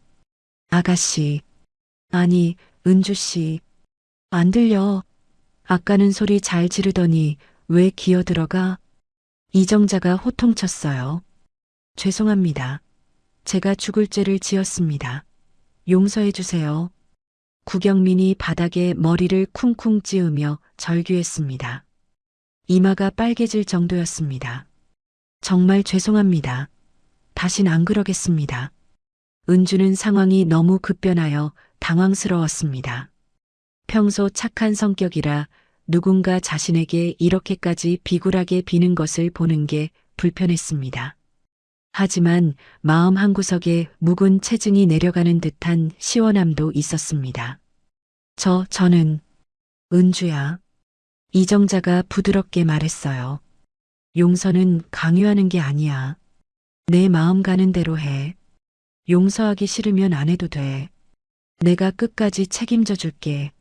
Speaker 2: 아가씨. 아니, 은주 씨. 안 들려. 아까는 소리 잘 지르더니 왜 기어 들어가? 이정자가 호통쳤어요. 죄송합니다. 제가 죽을 죄를 지었습니다. 용서해 주세요. 구경민이 바닥에 머리를 쿵쿵 찌우며 절규했습니다. 이마가 빨개질 정도였습니다. 정말 죄송합니다. 다신 안 그러겠습니다. 은주는 상황이 너무 급변하여 당황스러웠습니다. 평소 착한 성격이라 누군가 자신에게 이렇게까지 비굴하게 비는 것을 보는 게 불편했습니다. 하지만 마음 한구석에 묵은 체증이 내려가는 듯한 시원함도 있었습니다. 저는 은주야. 이정자가 부드럽게 말했어요. 용서는 강요하는 게 아니야. 내 마음 가는 대로 해. 용서하기 싫으면 안 해도 돼. 내가 끝까지 책임져 줄게.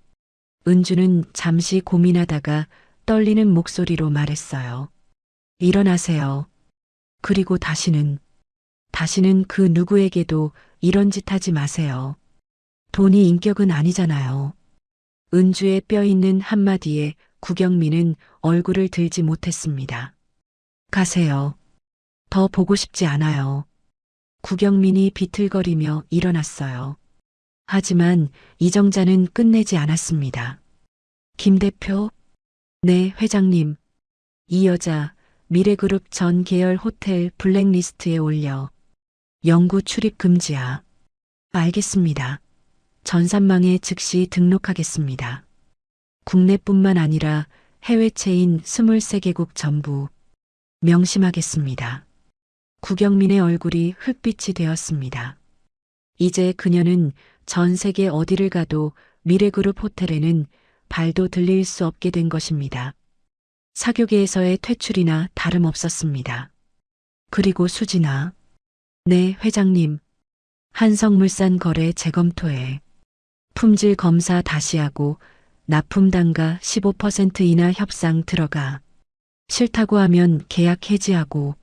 Speaker 2: 은주는 잠시 고민하다가 떨리는 목소리로 말했어요. 일어나세요. 그리고 다시는 그 누구에게도 이런 짓 하지 마세요. 돈이 인격은 아니잖아요. 은주의 뼈 있는 한마디에 구경민은 얼굴을 들지 못했습니다. 가세요. 더 보고 싶지 않아요. 구경민이 비틀거리며 일어났어요. 하지만 이정자는 끝내지 않았습니다. 김 대표? 네, 회장님. 이 여자 미래그룹 전 계열 호텔 블랙리스트에 올려. 영구 출입 금지야. 알겠습니다. 전산망에 즉시 등록하겠습니다. 국내뿐만 아니라 해외 체인 23개국 전부 명심하겠습니다. 구경민의 얼굴이 흙빛이 되었습니다. 이제 그녀는 전 세계 어디를 가도 미래그룹 호텔에는 발도 들릴 수 없게 된 것입니다. 사교계에서의 퇴출이나 다름없었습니다. 그리고 수진아. 네, 회장님. 한성물산 거래 재검토해. 품질 검사 다시 하고 납품 단가 15% 이나 협상 들어가. 싫다고 하면 계약 해지하고.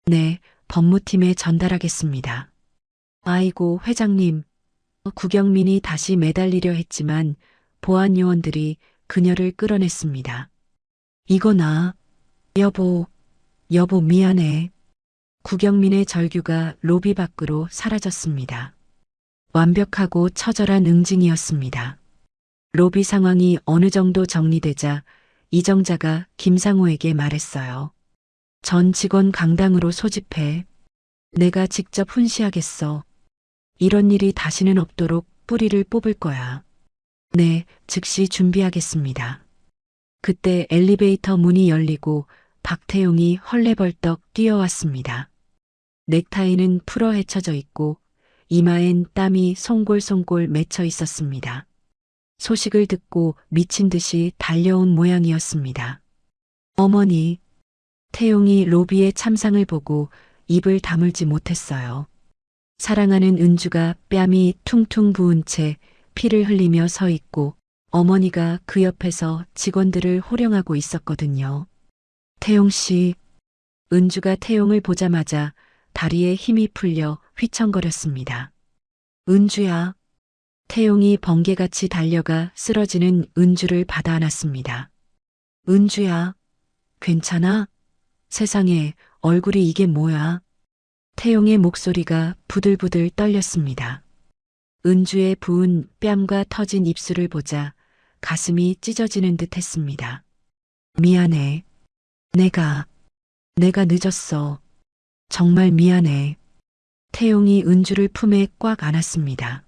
Speaker 2: 네, 법무팀에 전달하겠습니다. 아이고, 회장님. 구경민이 다시 매달리려 했지만 보안 요원들이 그녀를 끌어냈습니다. 이거 나. 여보 미안해. 구경민의 절규가 로비 밖으로 사라졌습니다. 완벽하고 처절한 응징이었습니다. 로비 상황이 어느 정도 정리되자 이정자가 김상호에게 말했어요. 전 직원 강당으로 소집해. 내가 직접 훈시하겠어. 이런 일이 다시는 없도록 뿌리를 뽑을 거야. 네, 즉시 준비하겠습니다. 그때 엘리베이터 문이 열리고 박태용이 헐레벌떡 뛰어왔습니다. 넥타이는 풀어 헤쳐져 있고 이마엔 땀이 송골송골 맺혀 있었습니다. 소식을 듣고 미친 듯이 달려온 모양이었습니다. 어머니. 태용이 로비의 참상을 보고 입을 다물지 못했어요. 사랑하는 은주가 뺨이 퉁퉁 부은 채 피를 흘리며 서 있고 어머니가 그 옆에서 직원들을 호령하고 있었거든요. 태용 씨. 은주가 태용을 보자마자 다리에 힘이 풀려 휘청거렸습니다. 은주야. 태용이 번개같이 달려가 쓰러지는 은주를 받아 안았습니다. 은주야. 괜찮아? 세상에, 얼굴이 이게 뭐야? 태용의 목소리가 부들부들 떨렸습니다. 은주의 부은 뺨과 터진 입술을 보자 가슴이 찢어지는 듯 했습니다. 미안해. 내가 내가 늦었어. 정말 미안해. 태용이 은주를 품에 꽉 안았습니다.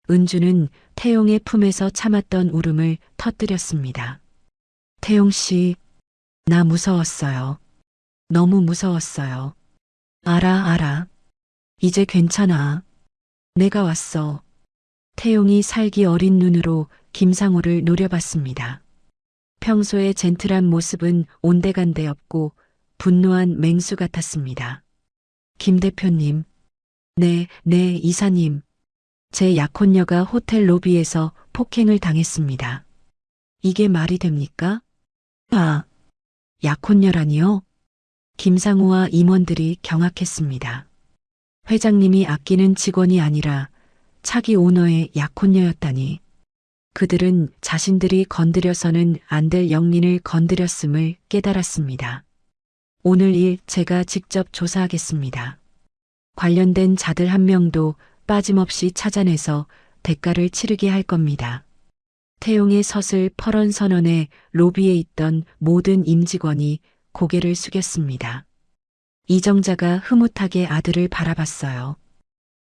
Speaker 2: 은주는 태용의 품에서 참았던 울음을 터뜨렸습니다. 태용 씨, 나 무서웠어요. 너무 무서웠어요. 알아. 이제 괜찮아. 내가 왔어. 태용이 살기 어린 눈으로 김상우를 노려봤습니다. 평소의 젠틀한 모습은 온데간데 없고 분노한 맹수 같았습니다. 김 대표님. 네, 이사님. 제 약혼녀가 호텔 로비에서 폭행을 당했습니다. 이게 말이 됩니까? 아, 약혼녀라니요? 김상우와 임원들이 경악했습니다. 회장님이 아끼는 직원이 아니라 차기 오너의 약혼녀였다니. 그들은 자신들이 건드려서는 안 될 영린을 건드렸음을 깨달았습니다. 오늘 일 제가 직접 조사하겠습니다. 관련된 자들 한 명도 빠짐없이 찾아내서 대가를 치르게 할 겁니다. 태용의 서슬 퍼런 선언에 로비에 있던 모든 임직원이 고개를 숙였습니다. 이정자가 흐뭇하게 아들을 바라봤어요.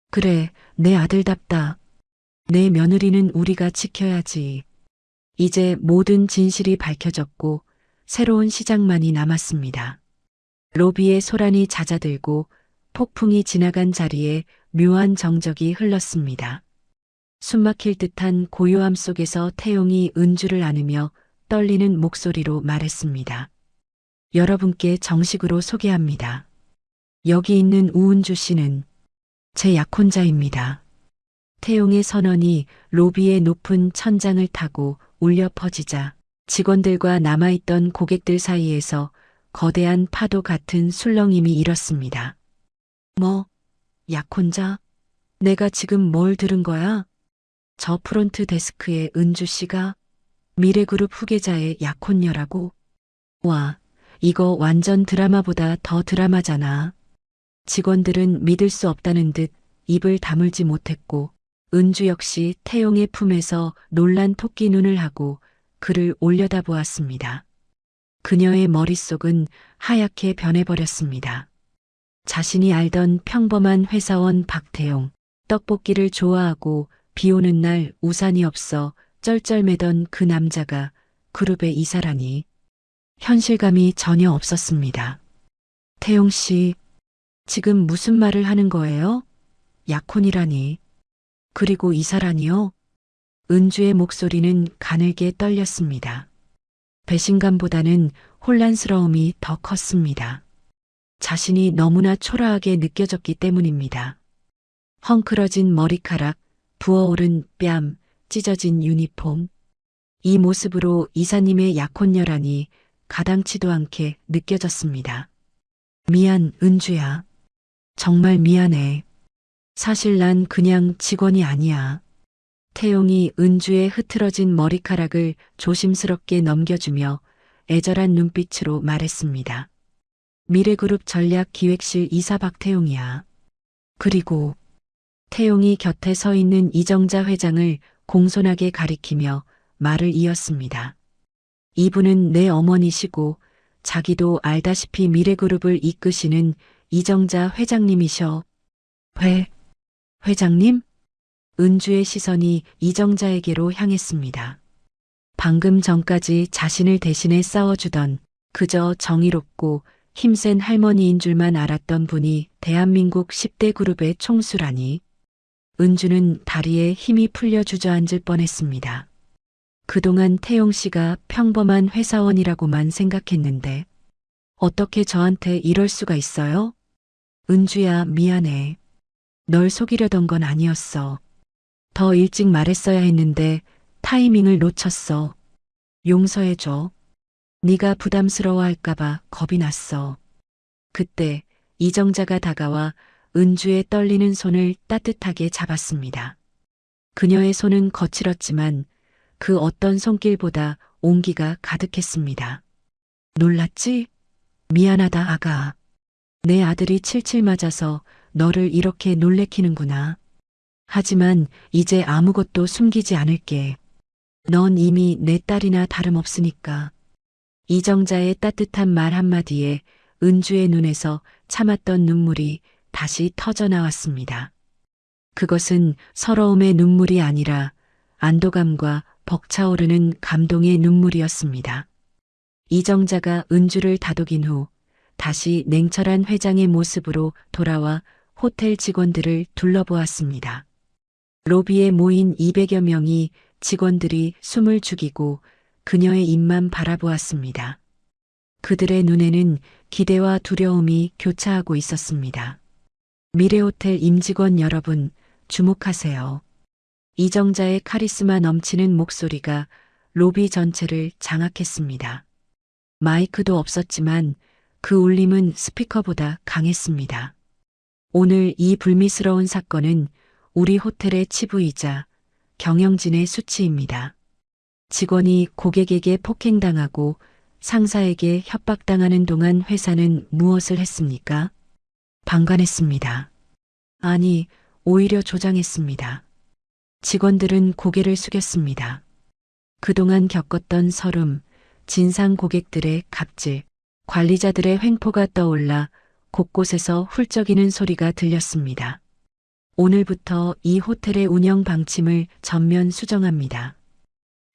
Speaker 2: 그래, 내 아들답다. 내 며느리는 우리가 지켜야지. 이제 모든 진실이 밝혀졌고 새로운 시작만이 남았습니다. 로비에 소란이 잦아들고 폭풍이 지나간 자리에 묘한 정적이 흘렀습니다. 숨막힐 듯한 고요함 속에서 태용이 은주를 안으며 떨리는 목소리로 말했습니다. 여러분께 정식으로 소개합니다. 여기 있는 우은주 씨는 제 약혼자입니다. 태용의 선언이 로비의 높은 천장을 타고 울려 퍼지자 직원들과 남아있던 고객들 사이에서 거대한 파도 같은 술렁임이 일었습니다. 뭐, 약혼자? 내가 지금 뭘 들은 거야? 저 프론트 데스크의 은주 씨가 미래그룹 후계자의 약혼녀라고? 와, 이거 완전 드라마보다 더 드라마잖아. 직원들은 믿을 수 없다는 듯 입을 다물지 못했고 은주 역시 태용의 품에서 놀란 토끼 눈을 하고 그를 올려다보았습니다. 그녀의 머릿속은 하얗게 변해버렸습니다. 자신이 알던 평범한 회사원 박태용, 떡볶이를 좋아하고 비 오는 날 우산이 없어 쩔쩔매던 그 남자가 그룹의 이사라니 현실감이 전혀 없었습니다. 태용 씨, 지금 무슨 말을 하는 거예요? 약혼이라니. 그리고 이사라니요? 은주의 목소리는 가늘게 떨렸습니다. 배신감보다는 혼란스러움이 더 컸습니다. 자신이 너무나 초라하게 느껴졌기 때문입니다. 헝클어진 머리카락, 부어오른 뺨, 찢어진 유니폼. 이 모습으로 이사님의 약혼녀라니 가당치도 않게 느껴졌습니다. 미안, 은주야. 정말 미안해. 사실 난 그냥 직원이 아니야. 태용이 은주의 흐트러진 머리카락을 조심스럽게 넘겨주며 애절한 눈빛으로 말했습니다. 미래그룹 전략기획실 이사 박태용이야. 그리고 태용이 곁에 서 있는 이정자 회장을 공손하게 가리키며 말을 이었습니다. 이분은 내 어머니시고 자기도 알다시피 미래그룹을 이끄시는 이정자 회장님이셔. 회장님? 은주의 시선이 이정자에게로 향했습니다. 방금 전까지 자신을 대신해 싸워주던 그저 정의롭고 힘센 할머니인 줄만 알았던 분이 대한민국 10대 그룹의 총수라니. 은주는 다리에 힘이 풀려 주저앉을 뻔했습니다. 그동안 태용 씨가 평범한 회사원이라고만 생각했는데 어떻게 저한테 이럴 수가 있어요? 은주야, 미안해. 널 속이려던 건 아니었어. 더 일찍 말했어야 했는데 타이밍을 놓쳤어. 용서해줘. 네가 부담스러워할까봐 겁이 났어. 그때 이정자가 다가와 은주의 떨리는 손을 따뜻하게 잡았습니다. 그녀의 손은 거칠었지만 그 어떤 손길보다 온기가 가득했습니다. 놀랐지? 미안하다, 아가. 내 아들이 칠칠 맞아서 너를 이렇게 놀래키는구나. 하지만 이제 아무것도 숨기지 않을게. 넌 이미 내 딸이나 다름없으니까. 이정자의 따뜻한 말 한마디에 은주의 눈에서 참았던 눈물이 다시 터져 나왔습니다. 그것은 서러움의 눈물이 아니라 안도감과 벅차오르는 감동의 눈물이었습니다. 이정자가 은주를 다독인 후 다시 냉철한 회장의 모습으로 돌아와 호텔 직원들을 둘러보았습니다. 로비에 모인 200여 명이 직원들이 숨을 죽이고 그녀의 입만 바라보았습니다. 그들의 눈에는 기대와 두려움이 교차하고 있었습니다. 미래호텔 임직원 여러분, 주목하세요. 이정자의 카리스마 넘치는 목소리가 로비 전체를 장악했습니다. 마이크도 없었지만 그 울림은 스피커보다 강했습니다. 오늘 이 불미스러운 사건은 우리 호텔의 치부이자 경영진의 수치입니다. 직원이 고객에게 폭행당하고 상사에게 협박당하는 동안 회사는 무엇을 했습니까? 방관했습니다. 아니, 오히려 조장했습니다. 직원들은 고개를 숙였습니다. 그동안 겪었던 서름, 진상 고객들의 갑질, 관리자들의 횡포가 떠올라 곳곳에서 훌쩍이는 소리가 들렸습니다. 오늘부터 이 호텔의 운영 방침을 전면 수정합니다.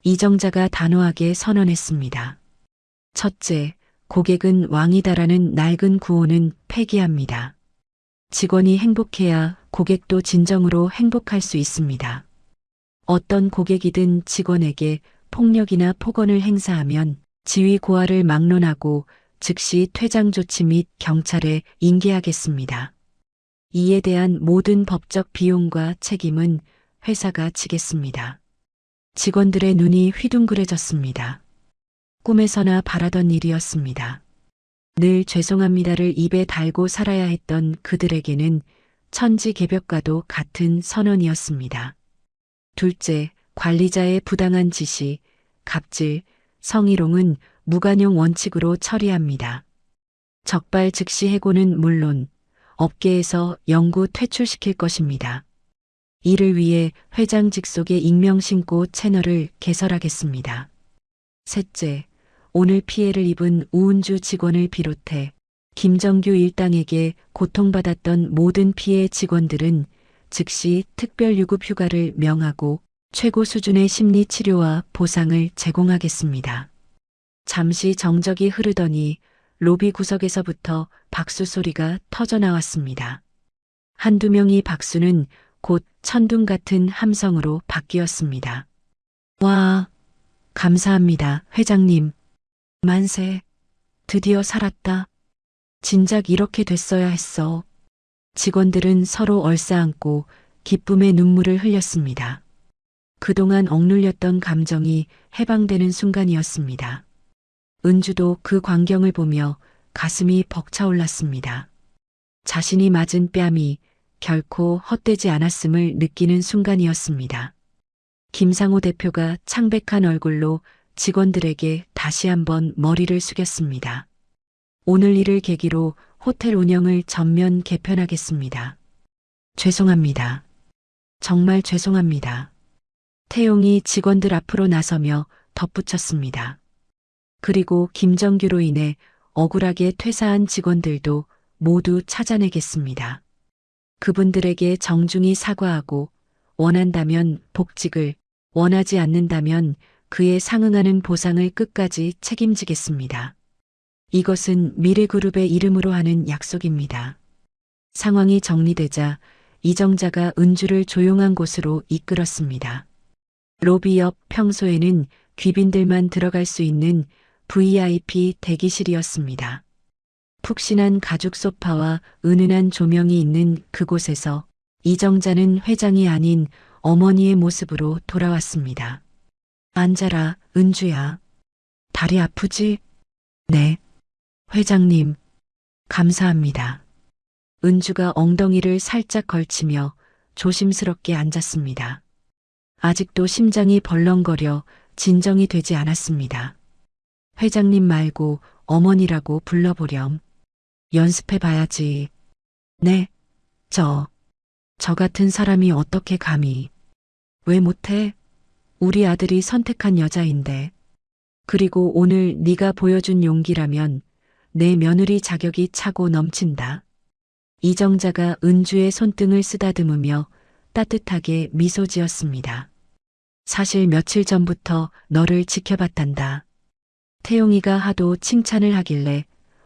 Speaker 2: 이정자가 단호하게 선언했습니다. 첫째, 고객은 왕이다라는 낡은 구호는 폐기합니다. 직원이 행복해야 고객도 진정으로 행복할 수 있습니다. 어떤 고객이든 직원에게 폭력이나 폭언을 행사하면 지위 고하를 막론하고 즉시 퇴장 조치 및 경찰에 인계하겠습니다. 이에 대한 모든 법적 비용과 책임은 회사가 지겠습니다. 직원들의 눈이 휘둥그레졌습니다. 꿈에서나 바라던 일이었습니다. 늘 죄송합니다를 입에 달고 살아야 했던 그들에게는 천지개벽과도 같은 선언이었습니다. 둘째, 관리자의 부당한 지시, 갑질, 성희롱은 무관용 원칙으로 처리합니다. 적발 즉시 해고는 물론 업계에서 영구 퇴출시킬 것입니다. 이를 위해 회장 직속의 익명 신고 채널을 개설하겠습니다. 셋째, 오늘 피해를 입은 우은주 직원을 비롯해 김정규 일당에게 고통받았던 모든 피해 직원들은 즉시 특별유급 휴가를 명하고 최고 수준의 심리 치료와 보상을 제공하겠습니다. 잠시 정적이 흐르더니 로비 구석에서부터 박수 소리가 터져 나왔습니다. 한두 명의 박수는 곧 천둥 같은 함성으로 바뀌었습니다. 와, 감사합니다, 회장님. 만세, 드디어 살았다. 진작 이렇게 됐어야 했어. 직원들은 서로 얼싸안고 기쁨의 눈물을 흘렸습니다. 그동안 억눌렸던 감정이 해방되는 순간이었습니다. 은주도 그 광경을 보며 가슴이 벅차올랐습니다. 자신이 맞은 뺨이 결코 헛되지 않았음을 느끼는 순간이었습니다. 김상호 대표가 창백한 얼굴로 직원들에게 다시 한번 머리를 숙였습니다. 오늘 일을 계기로 호텔 운영을 전면 개편하겠습니다. 죄송합니다. 정말 죄송합니다. 태용이 직원들 앞으로 나서며 덧붙였습니다. 그리고 김정규로 인해 억울하게 퇴사한 직원들도 모두 찾아내겠습니다. 그분들에게 정중히 사과하고 원한다면 복직을, 원하지 않는다면 그에 상응하는 보상을 끝까지 책임지겠습니다. 이것은 미래그룹의 이름으로 하는 약속입니다. 상황이 정리되자 이정자가 은주를 조용한 곳으로 이끌었습니다. 로비 옆 평소에는 귀빈들만 들어갈 수 있는 VIP 대기실이었습니다. 푹신한 가죽 소파와 은은한 조명이 있는 그곳에서 이정자는 회장이 아닌 어머니의 모습으로 돌아왔습니다. 앉아라, 은주야. 다리 아프지? 네. 회장님, 감사합니다. 은주가 엉덩이를 살짝 걸치며 조심스럽게 앉았습니다. 아직도 심장이 벌렁거려 진정이 되지 않았습니다. 회장님 말고 어머니라고 불러보렴. 연습해봐야지. 네, 저 같은 사람이 어떻게 감히. 왜 못해? 우리 아들이 선택한 여자인데. 그리고 오늘 네가 보여준 용기라면 내 며느리 자격이 차고 넘친다. 이정자가 은주의 손등을 쓰다듬으며 따뜻하게 미소 지었습니다. 사실 며칠 전부터 너를 지켜봤단다. 태용이가 하도 칭찬을 하길래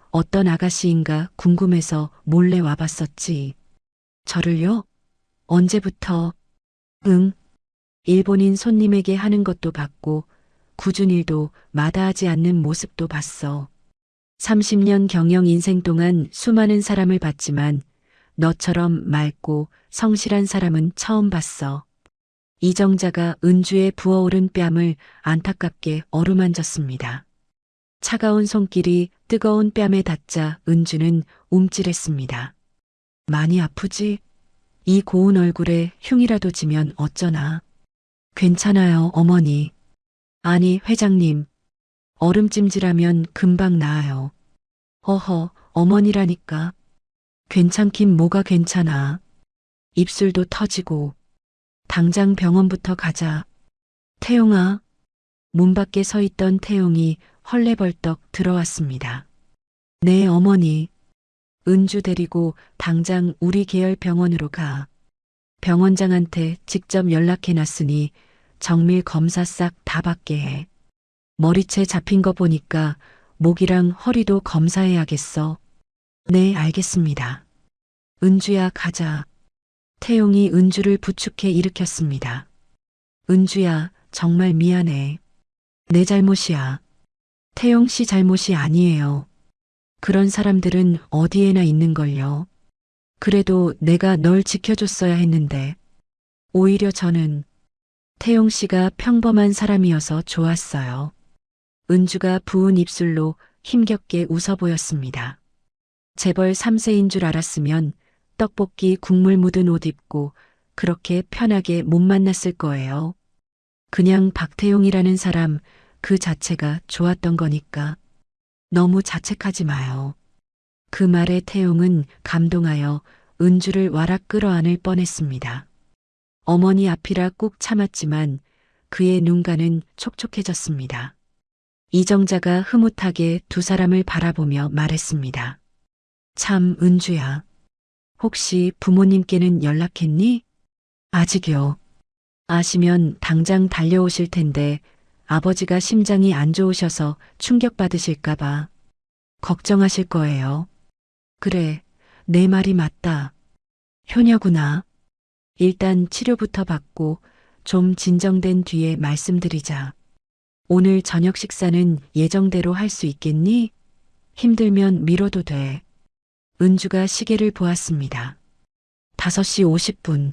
Speaker 2: 어떤 아가씨인가 궁금해서 몰래 와봤었지. 저를요? 언제부터? 응. 일본인 손님에게 하는 것도 봤고 굳은 일도 마다하지 않는 모습도 봤어. 30년 경영 인생 동안 수많은 사람을 봤지만 너처럼 맑고 성실한 사람은 처음 봤어. 이정자가 은주의 부어오른 뺨을 안타깝게 어루만졌습니다. 차가운 손길이 뜨거운 뺨에 닿자 은주는 움찔했습니다. 많이 아프지? 이 고운 얼굴에 흉이라도 지면 어쩌나. 괜찮아요, 어머니. 아니, 회장님. 얼음찜질하면 금방 나아요. 허허, 어머니라니까. 괜찮긴 뭐가 괜찮아. 입술도 터지고. 당장 병원부터 가자. 태용아. 문 밖에 서 있던 태용이 헐레벌떡 들어왔습니다. 네, 어머니. 은주 데리고 당장 우리 계열 병원으로 가. 병원장한테 직접 연락해놨으니 정밀 검사 싹 다 받게 해. 머리채 잡힌 거 보니까 목이랑 허리도 검사해야겠어. 네, 알겠습니다. 은주야, 가자. 태용이 은주를 부축해 일으켰습니다. 은주야, 정말 미안해. 내 잘못이야. 태용 씨 잘못이 아니에요. 그런 사람들은 어디에나 있는걸요. 그래도 내가 널 지켜줬어야 했는데. 오히려 저는 태용 씨가 평범한 사람이어서 좋았어요. 은주가 부은 입술로 힘겹게 웃어 보였습니다. 재벌 3세인 줄 알았으면 떡볶이 국물 묻은 옷 입고 그렇게 편하게 못 만났을 거예요. 그냥 박태용이라는 사람 그 자체가 좋았던 거니까. 너무 자책하지 마요. 그 말에 태용은 감동하여 은주를 와락 끌어안을 뻔했습니다. 어머니 앞이라 꾹 참았지만 그의 눈가는 촉촉해졌습니다. 이정자가 흐뭇하게 두 사람을 바라보며 말했습니다. 참, 은주야. 혹시 부모님께는 연락했니? 아직요. 아시면 당장 달려오실 텐데 아버지가 심장이 안 좋으셔서 충격받으실까봐 걱정하실 거예요. 그래, 내 말이 맞다. 효녀구나. 일단 치료부터 받고 좀 진정된 뒤에 말씀드리자. 오늘 저녁 식사는 예정대로 할 수 있겠니? 힘들면 미뤄도 돼. 은주가 시계를 보았습니다. 5시 50분.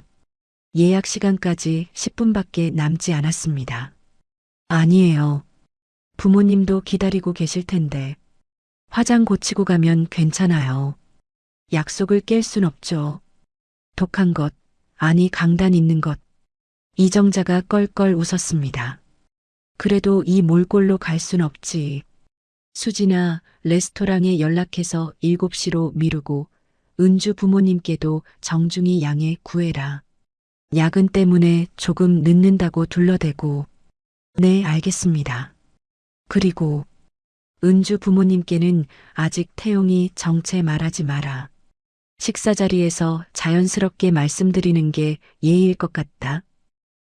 Speaker 2: 예약 시간까지 10분밖에 남지 않았습니다. 아니에요. 부모님도 기다리고 계실 텐데. 화장 고치고 가면 괜찮아요. 약속을 깰 순 없죠. 독한 것, 아니 강단 있는 것. 이정자가 껄껄 웃었습니다. 그래도 이 몰골로 갈 순 없지. 수지나 레스토랑에 연락해서 7시로 미루고 은주 부모님께도 정중히 양해 구해라. 야근 때문에 조금 늦는다고 둘러대고. 네, 알겠습니다. 그리고 은주 부모님께는 아직 태용이 정체 말하지 마라. 식사 자리에서 자연스럽게 말씀드리는 게 예의일 것 같다.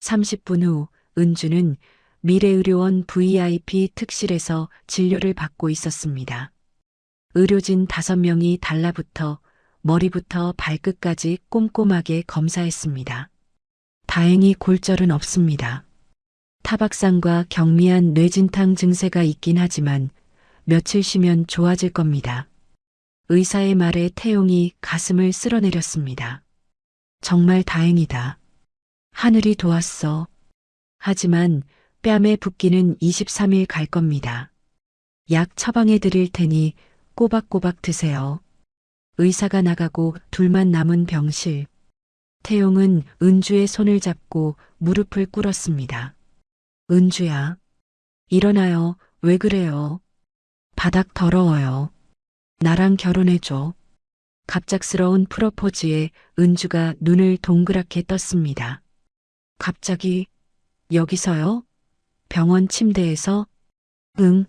Speaker 2: 30분 후 은주는 미래의료원 VIP 특실에서 진료를 받고 있었습니다. 의료진 5명이 달라붙어 머리부터 발끝까지 꼼꼼하게 검사했습니다. 다행히 골절은 없습니다. 타박상과 경미한 뇌진탕 증세가 있긴 하지만 며칠 쉬면 좋아질 겁니다. 의사의 말에 태용이 가슴을 쓸어내렸습니다. 정말 다행이다. 하늘이 도왔어. 하지만 뺨에 붓기는 23일 갈 겁니다. 약 처방해 드릴 테니 꼬박꼬박 드세요. 의사가 나가고 둘만 남은 병실. 태용은 은주의 손을 잡고 무릎을 꿇었습니다. 은주야, 일어나요. 왜 그래요? 바닥 더러워요. 나랑 결혼해줘. 갑작스러운 프로포즈에 은주가 눈을 동그랗게 떴습니다. 갑자기 여기서요? 병원 침대에서? 응.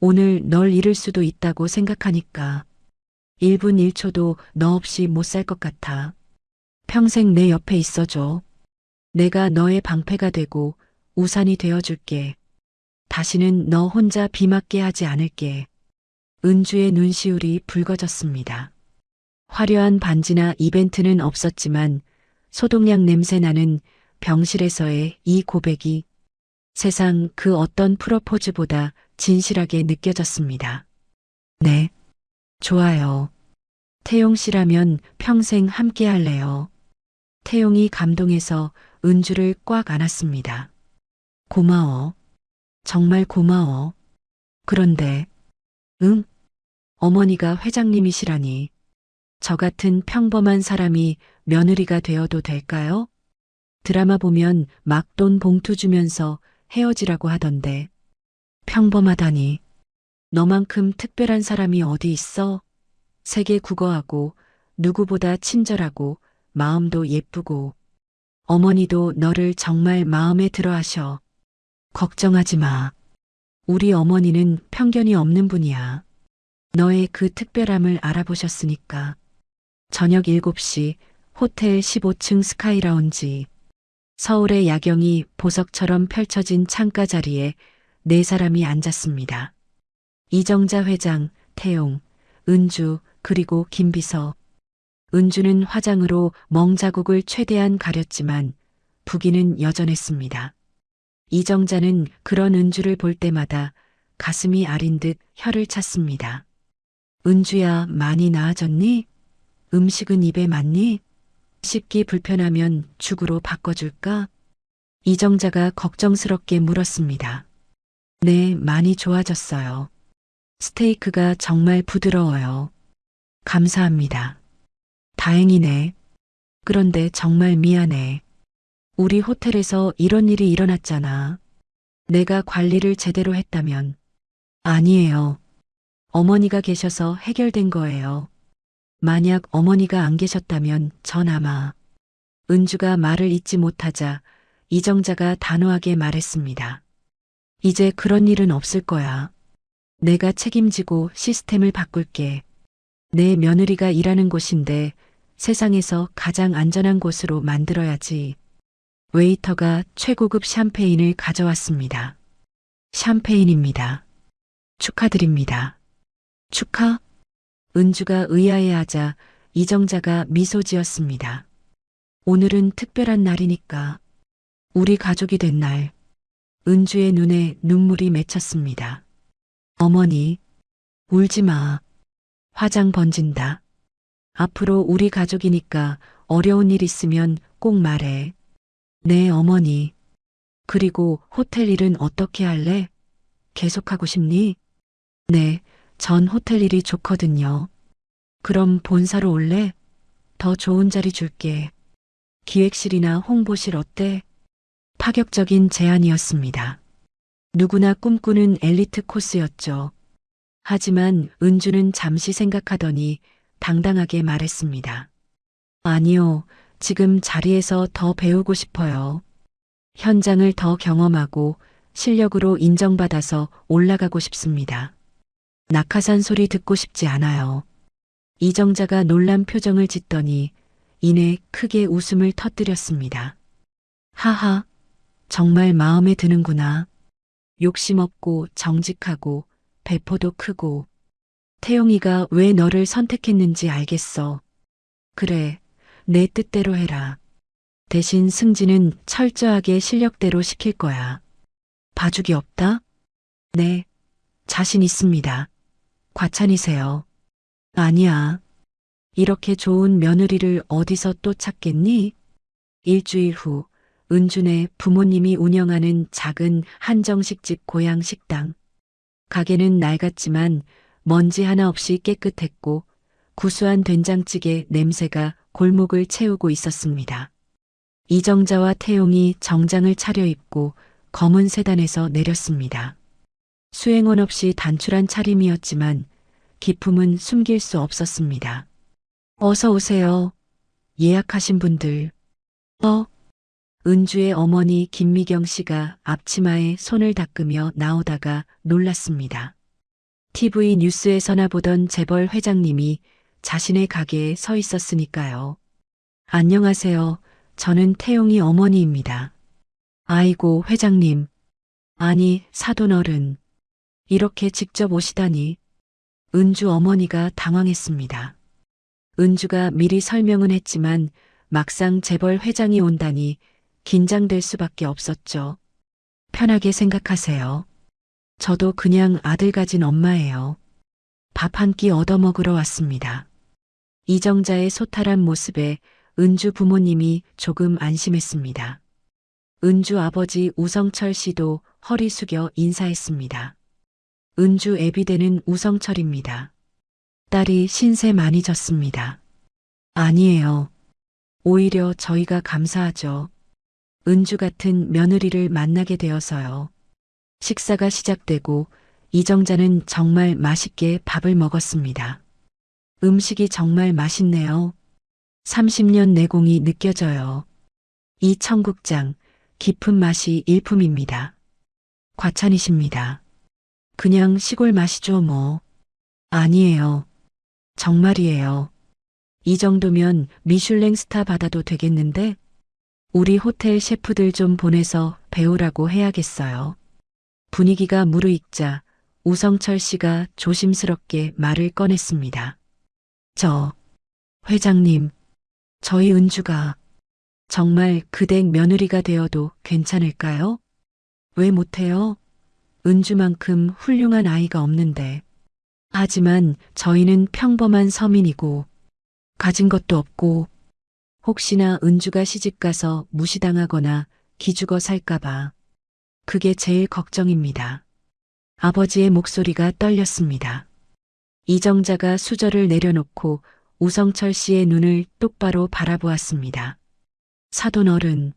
Speaker 2: 오늘 널 잃을 수도 있다고 생각하니까 1분 1초도 너 없이 못 살 것 같아. 평생 내 옆에 있어줘. 내가 너의 방패가 되고 우산이 되어줄게. 다시는 너 혼자 비 맞게 하지 않을게. 은주의 눈시울이 붉어졌습니다. 화려한 반지나 이벤트는 없었지만 소독약 냄새 나는 병실에서의 이 고백이 세상 그 어떤 프로포즈보다 진실하게 느껴졌습니다. 네, 좋아요. 태용 씨라면 평생 함께 할래요. 태용이 감동해서 은주를 꽉 안았습니다. 고마워. 정말 고마워. 그런데, 응? 어머니가 회장님이시라니. 저 같은 평범한 사람이 며느리가 되어도 될까요? 드라마 보면 막돈 봉투 주면서 헤어지라고 하던데. 평범하다니. 너만큼 특별한 사람이 어디 있어? 세계 국어하고 누구보다 친절하고 마음도 예쁘고 어머니도 너를 정말 마음에 들어 하셔. 걱정하지 마. 우리 어머니는 편견이 없는 분이야. 너의 그 특별함을 알아보셨으니까. 저녁 7시 호텔 15층 스카이라운지. 서울의 야경이 보석처럼 펼쳐진 창가 자리에 네 사람이 앉았습니다. 이정자 회장, 태용, 은주, 그리고 김비서. 은주는 화장으로 멍자국을 최대한 가렸지만 부기는 여전했습니다. 이정자는 그런 은주를 볼 때마다 가슴이 아린 듯 혀를 찼습니다. 은주야, 많이 나아졌니? 음식은 입에 맞니? 씹기 불편하면 죽으로 바꿔줄까? 이정자가 걱정스럽게 물었습니다. 네, 많이 좋아졌어요. 스테이크가 정말 부드러워요. 감사합니다. 다행이네. 그런데 정말 미안해. 우리 호텔에서 이런 일이 일어났잖아. 내가 관리를 제대로 했다면. 아니에요. 어머니가 계셔서 해결된 거예요. 만약 어머니가 안 계셨다면 전 아마. 은주가 말을 잇지 못하자 이정자가 단호하게 말했습니다. 이제 그런 일은 없을 거야. 내가 책임지고 시스템을 바꿀게. 내 며느리가 일하는 곳인데 세상에서 가장 안전한 곳으로 만들어야지. 웨이터가 최고급 샴페인을 가져왔습니다. 샴페인입니다. 축하드립니다. 축하? 은주가 의아해하자 이정자가 미소 지었습니다. 오늘은 특별한 날이니까. 우리 가족이 된 날. 은주의 눈에 눈물이 맺혔습니다. 어머니, 울지 마. 화장 번진다. 앞으로 우리 가족이니까 어려운 일 있으면 꼭 말해. 네, 어머니. 그리고 호텔 일은 어떻게 할래? 계속하고 싶니? 네, 전 호텔 일이 좋거든요. 그럼 본사로 올래? 더 좋은 자리 줄게. 기획실이나 홍보실 어때? 파격적인 제안이었습니다. 누구나 꿈꾸는 엘리트 코스였죠. 하지만 은주는 잠시 생각하더니 당당하게 말했습니다. 아니요, 지금 자리에서 더 배우고 싶어요. 현장을 더 경험하고 실력으로 인정받아서 올라가고 싶습니다. 낙하산 소리 듣고 싶지 않아요. 이정자가 놀란 표정을 짓더니 이내 크게 웃음을 터뜨렸습니다. 하하, 정말 마음에 드는구나. 욕심 없고 정직하고 배포도 크고. 태용이가 왜 너를 선택했는지 알겠어. 그래, 내 뜻대로 해라. 대신 승진은 철저하게 실력대로 시킬 거야. 봐주기 없다? 네, 자신 있습니다. 과찬이세요. 아니야. 이렇게 좋은 며느리를 어디서 또 찾겠니? 일주일 후 은준의 부모님이 운영하는 작은 한정식집 고향 식당. 가게는 낡았지만 먼지 하나 없이 깨끗했고 구수한 된장찌개 냄새가 골목을 채우고 있었습니다. 이정자와 태용이 정장을 차려입고 검은 세단에서 내렸습니다. 수행원 없이 단출한 차림이었지만 기품은 숨길 수 없었습니다. 어서 오세요. 예약하신 분들. 은주의 어머니 김미경 씨가 앞치마에 손을 닦으며 나오다가 놀랐습니다. TV 뉴스에서나 보던 재벌 회장님이 자신의 가게에 서 있었으니까요. 안녕하세요. 저는 태용이 어머니입니다. 아이고, 회장님. 아니, 사돈어른. 이렇게 직접 오시다니. 은주 어머니가 당황했습니다. 은주가 미리 설명은 했지만 막상 재벌 회장이 온다니 긴장될 수밖에 없었죠. 편하게 생각하세요. 저도 그냥 아들 가진 엄마예요. 밥 한 끼 얻어먹으러 왔습니다. 이정자의 소탈한 모습에 은주 부모님이 조금 안심했습니다. 은주 아버지 우성철 씨도 허리 숙여 인사했습니다. 은주 애비되는 우성철입니다. 딸이 신세 많이 졌습니다. 아니에요. 오히려 저희가 감사하죠. 은주 같은 며느리를 만나게 되어서요. 식사가 시작되고 이정자는 정말 맛있게 밥을 먹었습니다. 음식이 정말 맛있네요. 30년 내공이 느껴져요. 이 청국장, 깊은 맛이 일품입니다. 과찬이십니다. 그냥 시골 맛이죠 뭐. 아니에요. 정말이에요. 이 정도면 미슐랭 스타 받아도 되겠는데? 우리 호텔 셰프들 좀 보내서 배우라고 해야겠어요. 분위기가 무르익자 우성철 씨가 조심스럽게 말을 꺼냈습니다. 회장님, 저희 은주가 정말 그댁 며느리가 되어도 괜찮을까요? 왜 못해요? 은주만큼 훌륭한 아이가 없는데. 하지만 저희는 평범한 서민이고 가진 것도 없고 혹시나 은주가 시집가서 무시당하거나 기죽어 살까봐 그게 제일 걱정입니다. 아버지의 목소리가 떨렸습니다. 이정자가 수저를 내려놓고 우성철 씨의 눈을 똑바로 바라보았습니다. 사돈어른,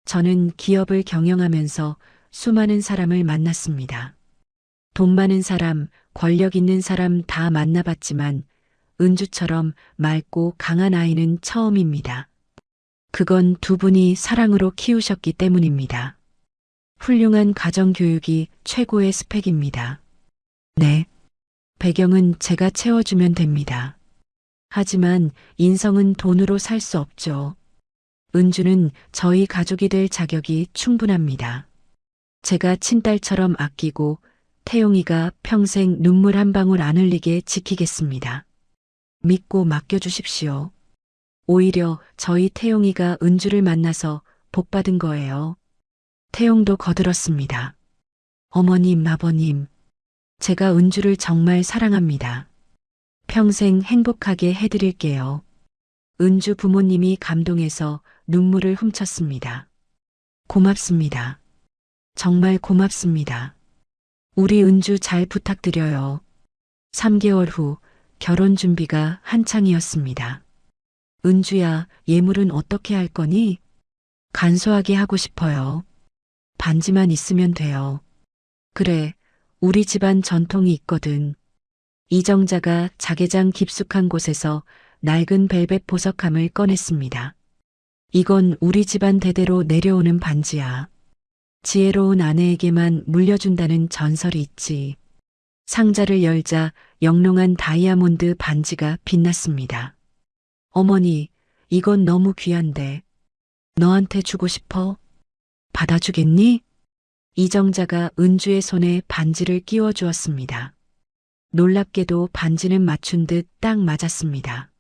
Speaker 2: 저는 기업을 경영하면서 수많은 사람을 만났습니다. 돈 많은 사람, 권력 있는 사람 다 만나봤지만 은주처럼 맑고 강한 아이는 처음입니다. 그건 두 분이 사랑으로 키우셨기 때문입니다. 훌륭한 가정교육이 최고의 스펙입니다. 네. 배경은 제가 채워주면 됩니다. 하지만 인성은 돈으로 살 수 없죠. 은주는 저희 가족이 될 자격이 충분합니다. 제가 친딸처럼 아끼고 태용이가 평생 눈물 한 방울 안 흘리게 지키겠습니다. 믿고 맡겨주십시오. 오히려 저희 태용이가 은주를 만나서 복받은 거예요. 태용도 거들었습니다. 어머님, 아버님, 제가 은주를 정말 사랑합니다. 평생 행복하게 해드릴게요. 은주 부모님이 감동해서 눈물을 훔쳤습니다. 고맙습니다. 정말 고맙습니다. 우리 은주 잘 부탁드려요. 3개월 후 결혼 준비가 한창이었습니다. 은주야, 예물은 어떻게 할 거니? 간소하게 하고 싶어요. 반지만 있으면 돼요. 그래, 우리 집안 전통이 있거든. 이정자가 자개장 깊숙한 곳에서 낡은 벨벳 보석함을 꺼냈습니다. 이건 우리 집안 대대로 내려오는 반지야. 지혜로운 아내에게만 물려준다는 전설이 있지. 상자를 열자 영롱한 다이아몬드 반지가 빛났습니다. 어머니, 이건 너무 귀한데. 너한테 주고 싶어? 받아주겠니? 이정자가 은주의 손에 반지를 끼워 주었습니다. 놀랍게도 반지는 맞춘 듯 딱 맞았습니다.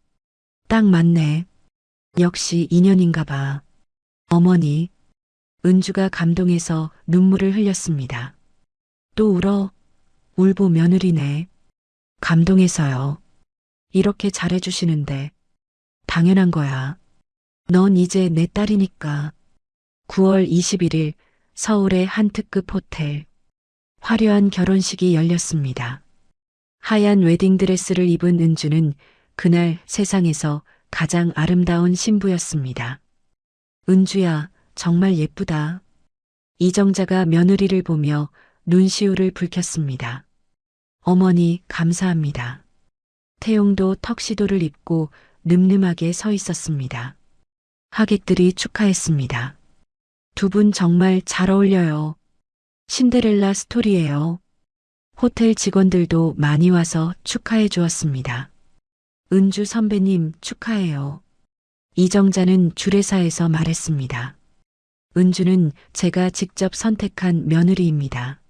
Speaker 2: 딱 맞네. 역시 인연인가 봐. 어머니, 은주가 감동해서 눈물을 흘렸습니다. 또 울어. 울보 며느리네. 감동해서요. 이렇게 잘해주시는데. 당연한 거야. 넌 이제 내 딸이니까. 9월 21일 서울의 한 특급 호텔. 화려한 결혼식이 열렸습니다. 하얀 웨딩드레스를 입은 은주는 그날 세상에서 가장 아름다운 신부였습니다. 은주야, 정말 예쁘다. 이정자가 며느리를 보며 눈시울을 붉혔습니다. 어머니, 감사합니다. 태용도 턱시도를 입고 늠름하게 서 있었습니다. 하객들이 축하했습니다. 두 분 정말 잘 어울려요. 신데렐라 스토리예요. 호텔 직원들도 많이 와서 축하해 주었습니다. 은주 선배님 축하해요. 이정자는 주례사에서 말했습니다. 은주는 제가 직접 선택한 며느리입니다.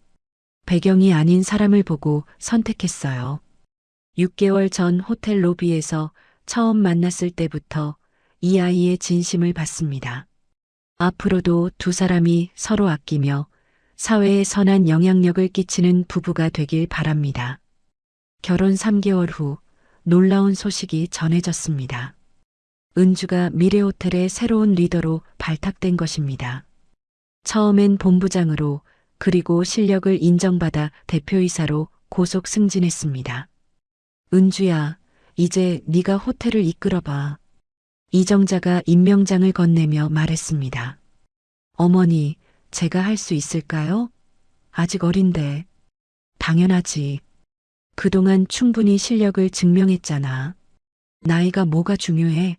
Speaker 2: 배경이 아닌 사람을 보고 선택했어요. 6개월 전 호텔 로비에서 처음 만났을 때부터 이 아이의 진심을 받습니다. 앞으로도 두 사람이 서로 아끼며 사회에 선한 영향력을 끼치는 부부가 되길 바랍니다. 결혼 3개월 후 놀라운 소식이 전해졌습니다. 은주가 미래호텔의 새로운 리더로 발탁된 것입니다. 처음엔 본부장으로 그리고 실력을 인정받아 대표이사로 고속 승진했습니다. 은주야, 이제 네가 호텔을 이끌어봐. 이정자가 임명장을 건네며 말했습니다. 어머니, 제가 할 수 있을까요? 아직 어린데. 당연하지. 그동안 충분히 실력을 증명했잖아. 나이가 뭐가 중요해?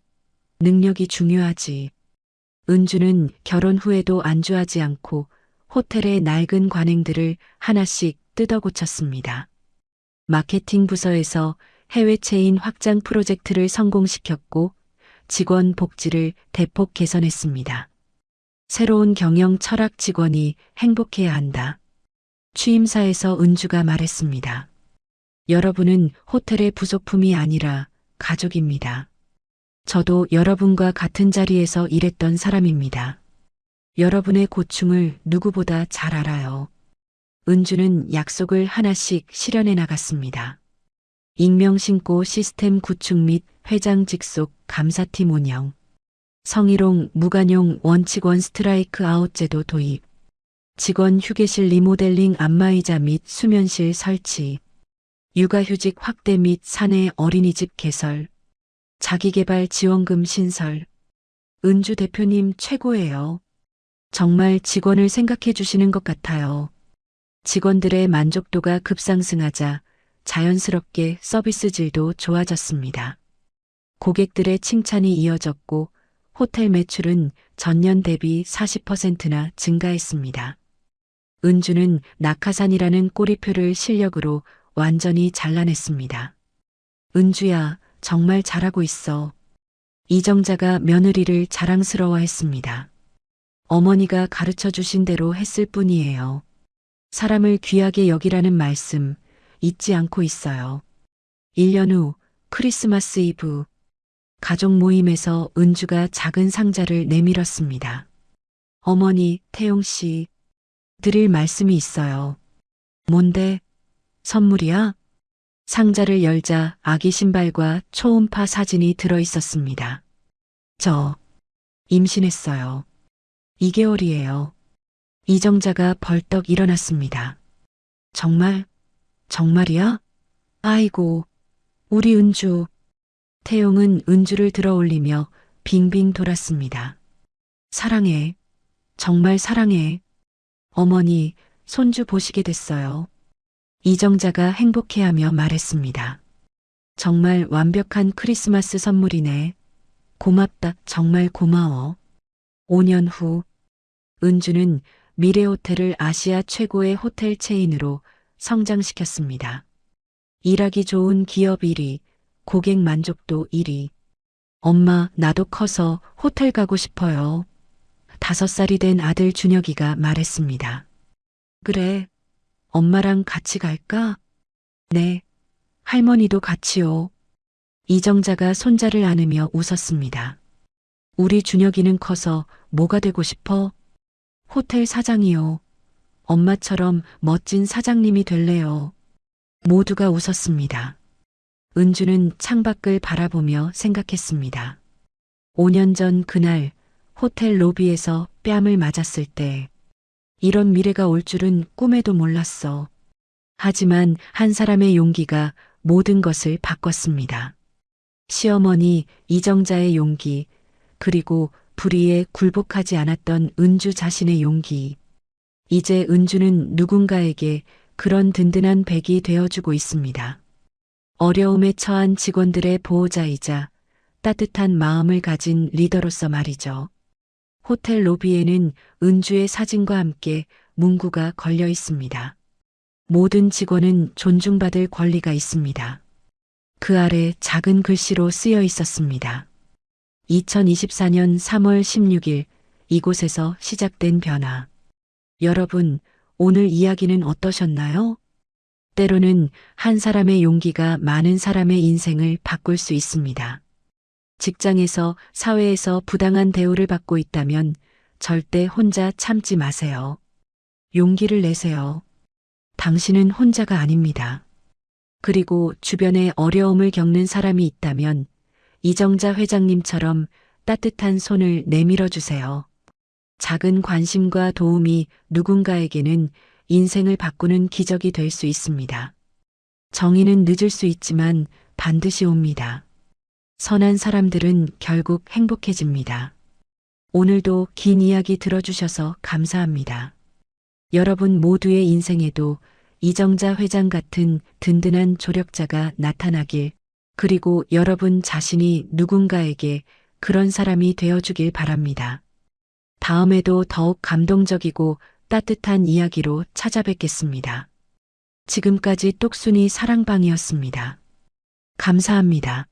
Speaker 2: 능력이 중요하지. 은주는 결혼 후에도 안주하지 않고 호텔의 낡은 관행들을 하나씩 뜯어 고쳤습니다. 마케팅 부서에서 해외 체인 확장 프로젝트를 성공시켰고 직원 복지를 대폭 개선했습니다. 새로운 경영 철학 직원이 행복해야 한다. 취임사에서 은주가 말했습니다. 여러분은 호텔의 부속품이 아니라 가족입니다. 저도 여러분과 같은 자리에서 일했던 사람입니다. 여러분의 고충을 누구보다 잘 알아요. 은주는 약속을 하나씩 실현해 나갔습니다. 익명 신고 시스템 구축 및 회장 직속 감사팀 운영, 성희롱 무관용 원칙원 스트라이크 아웃 제도 도입, 직원 휴게실 리모델링 안마의자 및 수면실 설치, 육아휴직 확대 및 사내 어린이집 개설, 자기개발 지원금 신설. 은주 대표님 최고예요. 정말 직원을 생각해 주시는 것 같아요. 직원들의 만족도가 급상승하자 자연스럽게 서비스 질도 좋아졌습니다. 고객들의 칭찬이 이어졌고 호텔 매출은 전년 대비 40%나 증가했습니다. 은주는 낙하산이라는 꼬리표를 실력으로 완전히 잘라냈습니다. 은주야, 정말 잘하고 있어. 이정자가 며느리를 자랑스러워했습니다. 어머니가 가르쳐 주신 대로 했을 뿐이에요. 사람을 귀하게 여기라는 말씀 잊지 않고 있어요. 1년 후 크리스마스 이브 가족 모임에서 은주가 작은 상자를 내밀었습니다. 어머니, 태용 씨, 드릴 말씀이 있어요. 뭔데? 선물이야? 상자를 열자 아기 신발과 초음파 사진이 들어 있었습니다. 저 임신했어요. 2개월이에요. 이정자가 벌떡 일어났습니다. 정말? 정말이야? 아이고, 우리 은주. 태용은 은주를 들어 올리며 빙빙 돌았습니다. 사랑해. 정말 사랑해. 어머니, 손주 보시게 됐어요. 이정자가 행복해하며 말했습니다. 정말 완벽한 크리스마스 선물이네. 고맙다. 정말 고마워. 5년 후 은주는 미래호텔을 아시아 최고의 호텔 체인으로 성장시켰습니다. 일하기 좋은 기업 1위, 고객 만족도 1위. 엄마, 나도 커서 호텔 가고 싶어요. 5살이 된 아들 준혁이가 말했습니다. 그래, 엄마랑 같이 갈까? 네, 할머니도 같이요. 이정자가 손자를 안으며 웃었습니다. 우리 준혁이는 커서 뭐가 되고 싶어? 호텔 사장이요. 엄마처럼 멋진 사장님이 될래요. 모두가 웃었습니다. 은주는 창밖을 바라보며 생각했습니다. 5년 전 그날 호텔 로비에서 뺨을 맞았을 때 이런 미래가 올 줄은 꿈에도 몰랐어. 하지만 한 사람의 용기가 모든 것을 바꿨습니다. 시어머니 이정자의 용기, 그리고 불의에 굴복하지 않았던 은주 자신의 용기. 이제 은주는 누군가에게 그런 든든한 백이 되어주고 있습니다. 어려움에 처한 직원들의 보호자이자 따뜻한 마음을 가진 리더로서 말이죠. 호텔 로비에는 은주의 사진과 함께 문구가 걸려 있습니다. 모든 직원은 존중받을 권리가 있습니다. 그 아래 작은 글씨로 쓰여 있었습니다. 2024년 3월 16일 이곳에서 시작된 변화. 여러분, 오늘 이야기는 어떠셨나요? 때로는 한 사람의 용기가 많은 사람의 인생을 바꿀 수 있습니다. 직장에서, 사회에서 부당한 대우를 받고 있다면 절대 혼자 참지 마세요. 용기를 내세요. 당신은 혼자가 아닙니다. 그리고 주변에 어려움을 겪는 사람이 있다면 이정자 회장님처럼 따뜻한 손을 내밀어 주세요. 작은 관심과 도움이 누군가에게는 인생을 바꾸는 기적이 될 수 있습니다. 정의는 늦을 수 있지만 반드시 옵니다. 선한 사람들은 결국 행복해집니다. 오늘도 긴 이야기 들어주셔서 감사합니다. 여러분 모두의 인생에도 이정자 회장 같은 든든한 조력자가 나타나길, 그리고 여러분 자신이 누군가에게 그런 사람이 되어주길 바랍니다. 다음에도 더욱 감동적이고 따뜻한 이야기로 찾아뵙겠습니다. 지금까지 똑순이 사랑방이었습니다. 감사합니다.